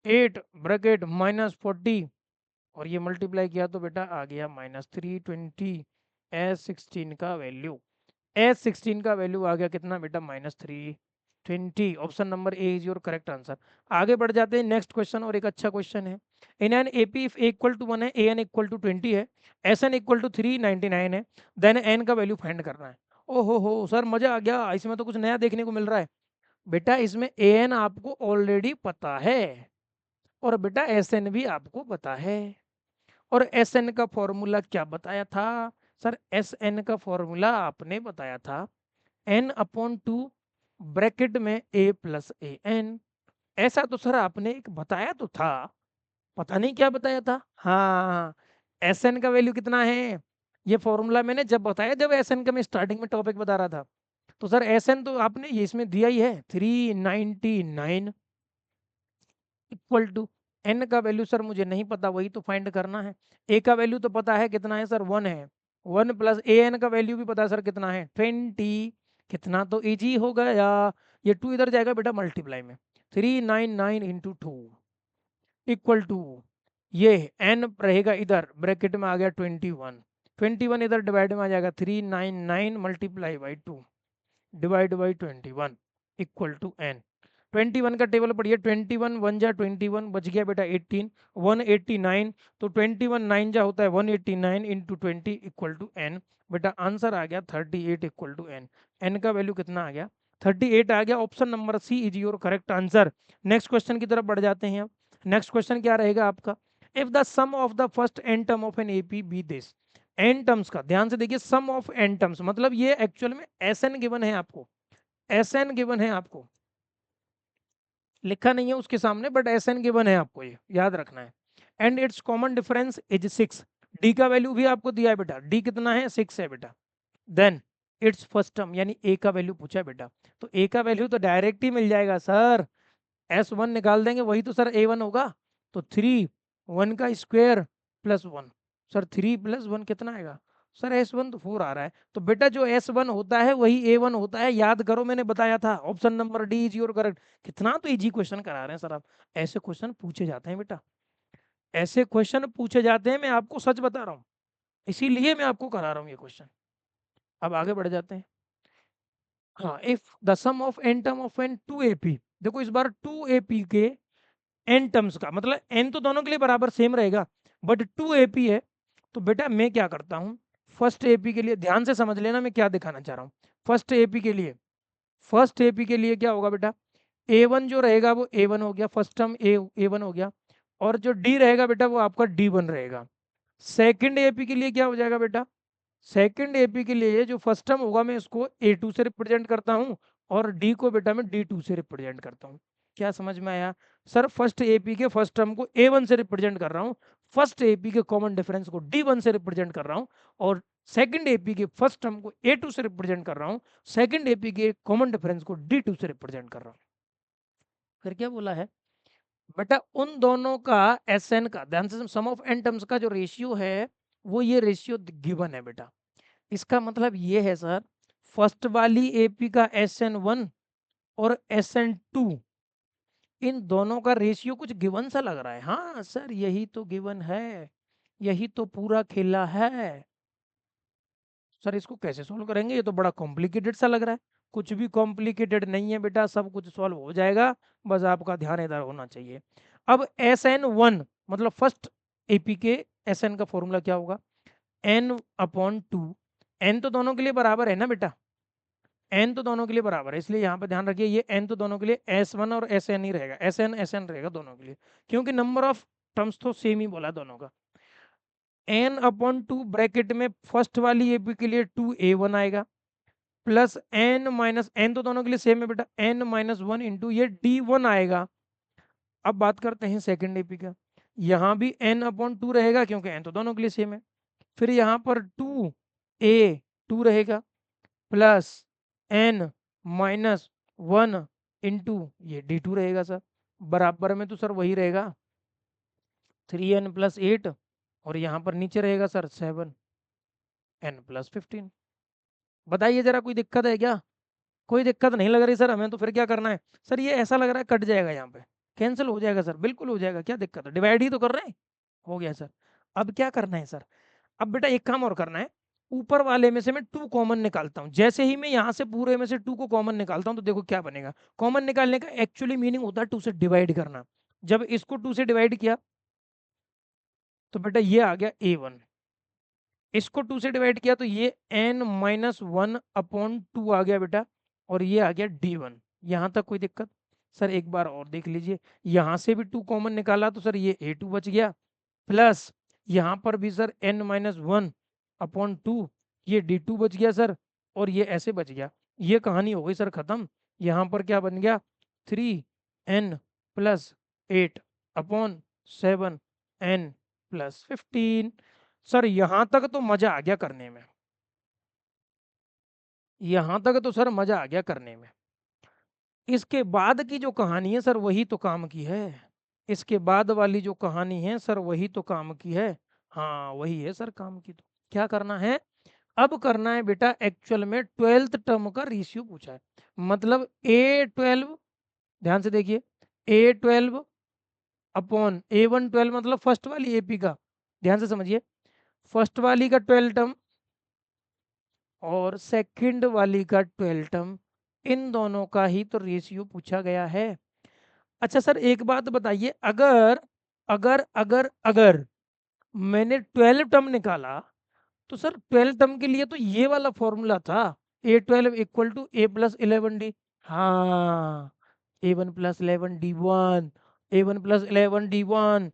Speaker 1: 8 ब्रैकेट -40, और ये मल्टीप्लाई किया तो बेटा आ गया -320। S16 का वैल्यू, S16 का वैल्यू आ गया कितना बेटा -320। Option number A is your correct answer. आगे बढ़ जाते हैं नेक्स्ट क्वेश्चन, और एक अच्छा क्वेश्चन है। In an AP if a equal to 1 है, ए एन इक्वल टू 20 है, एस एन इक्वल टू 399 है, देन एन का वैल्यू फाइंड करना है। ओहो हो सर मजा आ गया, इसमें तो कुछ नया देखने को मिल रहा है। बेटा इसमें ए एन आपको ऑलरेडी पता है, और बेटा एस एन भी आपको पता है। और एस एन का फॉर्मूला क्या बताया था सर? एस एन का फॉर्मूला आपने बताया था n/2 ब्रैकेट में a प्लस ए एन। ऐसा तो सर आपने एक बताया तो था, पता नहीं क्या बताया था। हाँ, एस एन का वैल्यू कितना है, ये फॉर्मूला मैंने जब बताया, जब एस एन का मैं स्टार्टिंग में टॉपिक बता रहा था। तो सर एस एन तो आपने ये इसमें दिया ही है 399 इक्वल टू एन का वैल्यू सर मुझे नहीं पता, वही तो फाइंड करना है। ए का वैल्यू तो पता है कितना है सर 1 है, 1 प्लस ए एन का वैल्यू भी पता है सर कितना है 20। कितना तो इजी हो गया। ये 2 इधर जाएगा बेटा मल्टीप्लाई में, 399 इंटू 2 इक्वल टू, ये एन रहेगा इधर ब्रैकेट में आ गया 21, 21 इधर डिवाइड में आ जाएगा 399 multiply by 2 divide by 21 equal to n. 21 का टेबल पढ़िए, 21 1 जा 21 बच गया बेटा 18, 189, तो 21 9 जा होता है 189 इंटू 20 इक्वल टू एन। बेटा आंसर आ गया 38 इक्वल टू एन। एन का वैल्यू कितना आ गया 38 आ गया। Option number C is your correct answer. Next question की तरफ बढ़ जाते हैं। नेक्स्ट क्वेश्चन क्या रहेगा आपका? If the sum of the first n term of an AP be this. N terms का ध्यान से देखिए, सम ऑफ एन टर्म्स मतलब ये एक्चुअल में एस एन गिवन है आपको, एस एन गिवन है आपको, लिखा नहीं है उसके सामने, बट एस एन गिवन है आपको, ये याद रखना है। And it's common difference is 6। D का वैल्यू भी आपको दिया है बेटा, डी कितना है 6 है बेटा। देन इट्स फर्स्ट टर्म यानी ए का वैल्यू पूछा है बेटा, तो ए का वैल्यू तो डायरेक्ट ही मिल जाएगा सर, S1 निकाल देंगे वही तो सर A1 होगा। तो 3 1 का स्क्वायर प्लस 1, सर 3 + 1 कितना आएगा सर? S1 तो 4 आ रहा है, तो बेटा जो S1 होता है वही A1 होता है, याद करो मैंने बताया था। Option number D is your correct. कितना तो इजी क्वेश्चन करा रहे हैं सर आप। ऐसे क्वेश्चन पूछे जाते हैं बेटा, ऐसे क्वेश्चन पूछे जाते हैं, मैं आपको सच बता रहा हूँ, इसीलिए मैं आपको करा रहा हूँ ये क्वेश्चन। अब आगे बढ़ जाते हैं। हाँ, if the sum of n term of an 2AP, देखो इस बार 2AP के एन टर्म्स का मतलब एन तो दोनों के लिए बराबर सेम रहेगा, बट 2AP है। तो बेटा मैं क्या करता हूँ, फर्स्ट एपी के लिए ध्यान से समझ लेना मैं क्या दिखाना चाह रहा हूँ। फर्स्ट एपी के लिए, फर्स्ट एपी के लिए क्या होगा बेटा, A1 जो रहेगा वो A1 हो गया, फर्स्ट टर्म A1 हो गया, और जो D रहेगा बेटा वो आपका D1 रहेगा। सेकंड एपी के लिए क्या हो जाएगा बेटा, सेकंड एपी के लिए जो फर्स्ट टर्म होगा मैं इसको A2 से रिप्रेजेंट करता हूँ और D को बेटा मैं D2 से रिप्रेजेंट करता हूँ। क्या समझ में आया? सर फर्स्ट एपी के फर्स्ट टर्म को A1 से रिप्रेजेंट कर रहा हूँ, फर्स्ट एपी के कॉमन डिफरेंस को D1 से रिप्रेजेंट कर रहा हूँ और सेकंड एपी के फर्स्ट टर्म को A2 से रिप्रेजेंट कर रहा हूँ, सेकंड एपी के कॉमन डिफरेंस को D2 से रिप्रेजेंट कर रहा हूँ। फिर क्या बोला है बेटा, उन दोनों का SN का, ध्यान से सम ऑफ n टर्म्स का जो रेशियो है वो ये रेशियो गिवन है बेटा। इसका मतलब ये है सर, फर्स्ट वाली एपी का SN1 और SN2 इन दोनों का रेशियो कुछ गिवन सा लग रहा है। हाँ सर यही तो गिवन है, यही तो पूरा खेला है। सर इसको कैसे सोल्व करेंगे, ये तो बड़ा कॉम्प्लिकेटेड सा लग रहा है। कुछ भी कॉम्प्लिकेटेड नहीं है बेटा, सब कुछ सॉल्व हो जाएगा, बस आपका ध्यान इधर होना चाहिए। अब SN1 मतलब फर्स्ट एपी के SN का फॉर्मूला क्या होगा, n/2। n तो दोनों के लिए बराबर है ना बेटा, n तो दोनों के लिए बराबर है, इसलिए यहाँ पे ध्यान रखिए ये n तो दोनों के लिए S1 और SN ही रहेगा, SN रहेगा दोनों के लिए, क्योंकि नंबर ऑफ टर्म्स तो सेम ही बोला दोनों का। n/2 ब्रैकेट में फर्स्ट वाली एपी के लिए 2A1 आएगा प्लस n तो दोनों के लिए सेम है बेटा, n-1 इंटू ये D1 आएगा। अब बात करते हैं सेकंड एपी का, यहाँ भी n/2 रहेगा क्योंकि n तो दोनों के लिए सेम है। फिर यहाँ पर 2A2 रहेगा प्लस n-1 इंटू ये D2 रहेगा सर, बराबर में तो सर वही रहेगा 3n+8 और यहाँ पर नीचे रहेगा सर 7n+15। बताइए जरा कोई दिक्कत है क्या? कोई दिक्कत नहीं लग रही सर हमें, तो फिर क्या करना है सर, ये ऐसा लग रहा है कट जाएगा, यहाँ पे कैंसिल हो जाएगा सर, बिल्कुल हो जाएगा, क्या दिक्कत है, डिवाइड ही तो कर रहे हैं। हो गया सर। अब क्या करना है सर, अब बेटा एक काम और करना है, ऊपर वाले में से मैं 2 कॉमन निकालता हूं। जैसे ही मैं यहाँ से पूरे में से 2 को कॉमन निकालता हूं तो देखो क्या बनेगा। कॉमन निकालने का एक्चुअली मीनिंग होता है 2 से डिवाइड करना। जब इसको 2 से डिवाइड किया तो बेटा ये आ गया A1, इसको 2 से डिवाइड किया तो ये n-1/2 आ गया बेटा, और ये आ गया D1। यहाँ तक कोई दिक्कत? सर एक बार और देख लीजिए, यहाँ से भी 2 कॉमन निकाला तो सर ये A2 बच गया, प्लस यहाँ पर भी सर n-1/2 ये D2 बच गया सर, और ये ऐसे बच गया। ये कहानी हो गई सर खत्म। यहाँ पर क्या बन गया, 3n+8/7n+15। सर यहाँ तक तो मजा आ गया करने में, यहाँ तक तो सर मजा आ गया करने में। इसके बाद की जो कहानी है सर वही तो काम की है, इसके बाद वाली जो कहानी है सर वही तो काम की है। हाँ वही है सर काम की। तो क्या करना है, अब करना है बेटा एक्चुअल में 12th टर्म का रेशियो पूछा है, मतलब A12, ध्यान से देखिए, A12 अपॉन A112 मतलब फर्स्ट वाली एपी का, ध्यान से समझिए, फर्स्ट वाली का 12 टर्म और सेकंड वाली का 12 टर्म, इन दोनों का ही तो रेशियो पूछा गया है। अच्छा सर एक बात बताइए, अगर अगर अगर अगर मैंने 12 टर्म निकाला तो सर 12 टर्म के लिए तो ये वाला फॉर्मूला था, A12 = A+11D। हाँ, A1+11D1, A1+11D1।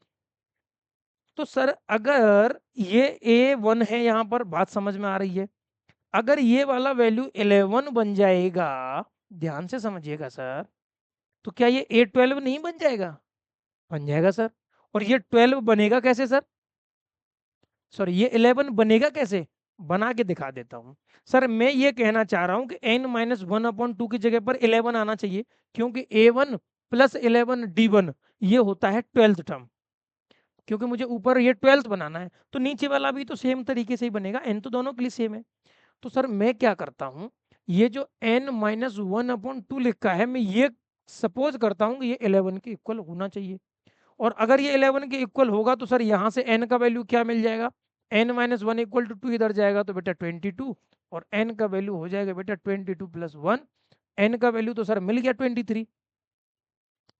Speaker 1: तो सर अगर ये A1 है, यहाँ पर बात समझ में आ रही है, अगर ये वाला वैल्यू 11 बन जाएगा, ध्यान से समझिएगा सर, तो क्या ये A12 नहीं बन जाएगा? बन जाएगा सर। और ये 12 बनेगा कैसे सर, सॉरी ये 11 बनेगा कैसे, बना के दिखा देता हूँ। सर मैं ये कहना चाह रहा हूँ कि n-1/2 की जगह पर 11 आना चाहिए, क्योंकि A1+11D1 ये होता है 12th टर्म, क्योंकि मुझे ऊपर ये 12th बनाना है, तो नीचे वाला भी तो सेम तरीके से ही बनेगा, n तो दोनों के लिए सेम है। तो सर मैं क्या करता हूँ, ये जो n-1/2 लिखा है, मैं ये सपोज करता हूँ कि ये 11 के इक्वल होना चाहिए, और अगर ये 11 के इक्वल होगा तो सर यहाँ से n का वैल्यू क्या मिल जाएगा, n-1 = 2 इधर जाएगा तो बेटा 22, और n का वैल्यू हो जाएगा बेटा 22 + 1, n का वैल्यू तो सर मिल गया 23।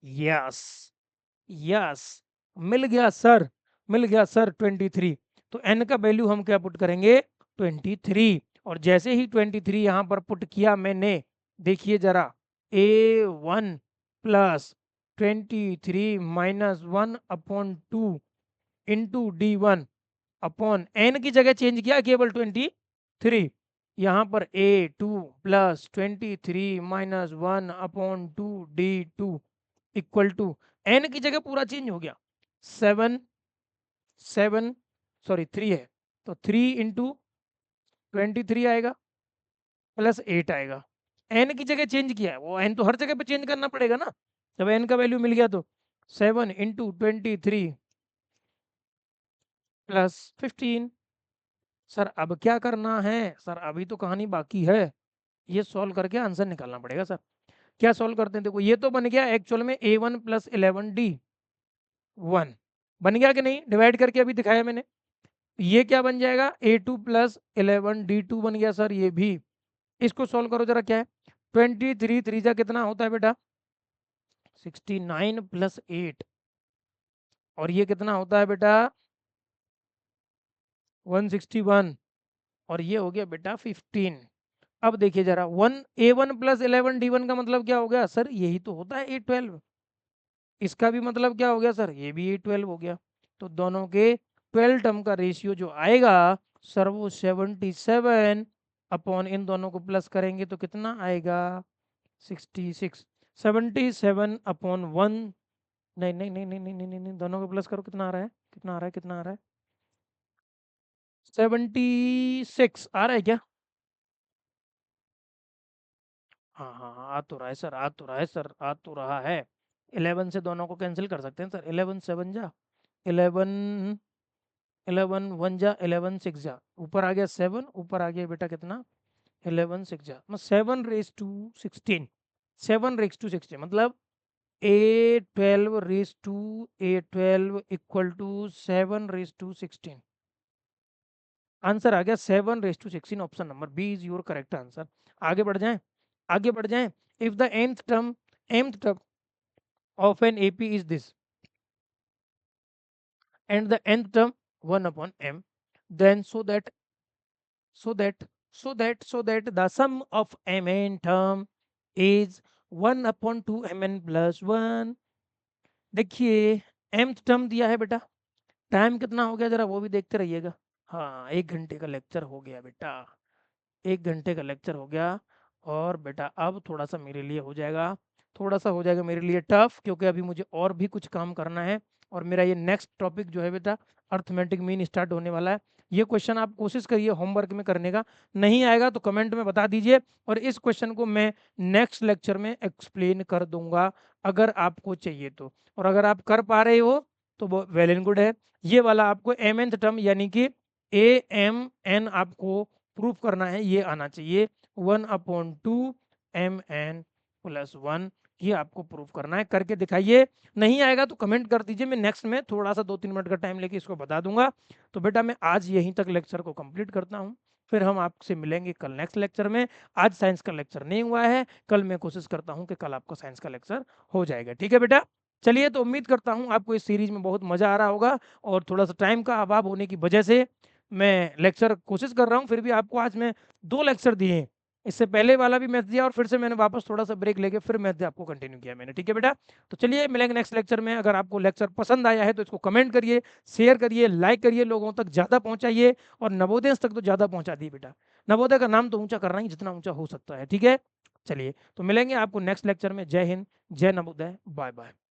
Speaker 1: यस, यस, मिल गया सर, मिल गया सर 23। तो n का वैल्यू हम क्या पुट करेंगे, 23, और जैसे ही 23 यहाँ पर पुट किया मैंने, देखिए जरा, A1+23 - 1/2 into D1 upon n की जगह चेंज किया केवल 20, 3, यहाँ पर A2 plus 23 minus 1/2 D2 equal to n की जगह पूरा चेंज हो गया 7 3 है तो 3 इंटू 23 आएगा प्लस 8 आएगा। n की जगह चेंज किया है, वो n तो हर जगह पे चेंज करना पड़ेगा ना, जब n का वैल्यू मिल गया तो 7 इंटू 23 प्लस 15। सर अब क्या करना है सर, अभी तो कहानी बाकी है, ये सॉल्व करके आंसर निकालना पड़ेगा सर। क्या सॉल्व करते हैं, देखो ये तो बन गया एक्चुअल में A1 प्लस 11D1 बन गया कि नहीं, डिवाइड करके अभी दिखाया मैंने। ये क्या बन जाएगा A2 प्लस 11D2 बन गया सर ये भी। इसको सॉल्व करो जरा, क्या है 23 3 कितना होता है बेटा 69 प्लस 8 और ये कितना होता है बेटा 161 और ये हो गया बेटा 15। अब देखिए जरा A1 प्लस 11D1 का मतलब क्या हो गया सर, यही तो होता है A12। इसका भी मतलब क्या हो गया सर, ये भी A12 हो गया। तो दोनों के 12 टर्म का रेशियो जो आएगा सर वो 77 अपॉन इन दोनों को प्लस करेंगे तो कितना आएगा 66। 77 अपॉन 1, नहीं नहीं नहीं नहीं नहीं नहीं नहीं नहीं, दोनों को प्लस करो कितना आ रहा है, कितना आ रहा है, कितना आ रहा है 76 आ रहा है क्या? हाँ हाँ हाँ आ तो रहा है सर, आ तो रहा है सर, आ तो रहा है। 11 से दोनों को कैंसिल कर सकते हैं सर, 11 7 जा 11, 11 1 जा 11 6 जा, ऊपर आ गया 7, ऊपर आ गया बेटा कितना 11 6 जा, 7 रेस टू 16, 7 रेस टू 16 मतलब A12 raise to A12 equal to 7 raise to 16। Answer आ गया 7 raise to 16, option number B is your correct answer. आगे बढ़ जाएं, आगे बढ़ जाएं। If the nth term of an AP is this and the nth term 1 upon m, then so that the sum of mn term is 1 upon 2 mn plus 1। देखिए mth term दिया है बेटा, टाइम कितना हो गया जरा वो भी देखते रहिएगा। हाँ 1 घंटे का लेक्चर हो गया बेटा, 1 घंटे का लेक्चर हो गया। और बेटा अब थोड़ा सा मेरे लिए हो जाएगा, थोड़ा सा हो जाएगा मेरे लिए टफ, क्योंकि अभी मुझे और भी कुछ काम करना है। और मेरा ये नेक्स्ट टॉपिक जो है बेटा अर्थमेटिक मीन स्टार्ट होने वाला है। ये क्वेश्चन आप कोशिश करिए होमवर्क में करने का, नहीं आएगा तो कमेंट में बता दीजिए और इस क्वेश्चन को मैं नेक्स्ट लेक्चर में एक्सप्लेन कर दूंगा अगर आपको चाहिए तो। और अगर आप कर पा रहे हो तो वो वेल एंड गुड है। ये वाला आपको एम एन टर्म यानी कि AMN आपको प्रूफ करना है, ये आना चाहिए 1/2 mn+1, ये आपको प्रूफ करना है, करके दिखाइए। नहीं आएगा तो कमेंट कर दीजिए, मैं नेक्स्ट में थोड़ा सा 2-3 मिनट का टाइम लेके इसको बता दूंगा। तो बेटा मैं आज यहीं तक लेक्चर को कंप्लीट करता हूँ, फिर हम आपसे मिलेंगे कल नेक्स्ट लेक्चर में। आज साइंस का लेक्चर नहीं हुआ है, कल मैं कोशिश करता हूँ कि कल आपका साइंस का लेक्चर हो जाएगा, ठीक है बेटा। चलिए तो उम्मीद करता हूँ आपको इस सीरीज में बहुत मजा आ रहा होगा, और थोड़ा सा टाइम का अभाव होने की वजह से मैं लेक्चर कोशिश कर रहा हूँ, फिर भी आपको आज मैं 2 लेक्चर दिए हैं। इससे पहले वाला भी मैथ दिया और फिर से मैंने वापस थोड़ा सा ब्रेक लेके फिर मैथ आपको कंटिन्यू किया मैंने, ठीक है बेटा। तो चलिए मिलेंगे नेक्स्ट लेक्चर में। अगर आपको लेक्चर पसंद आया है तो इसको कमेंट करिए, शेयर करिए, लाइक करिए, लोगों तक ज़्यादा पहुंचाइए, और नवोदय तक तो ज़्यादा पहुंचा दिए बेटा, नवोदय का नाम तो ऊंचा करना ही जितना ऊंचा हो सकता है, ठीक है। चलिए तो मिलेंगे आपको नेक्स्ट लेक्चर में। जय हिंद, जय नवोदय, बाय बाय।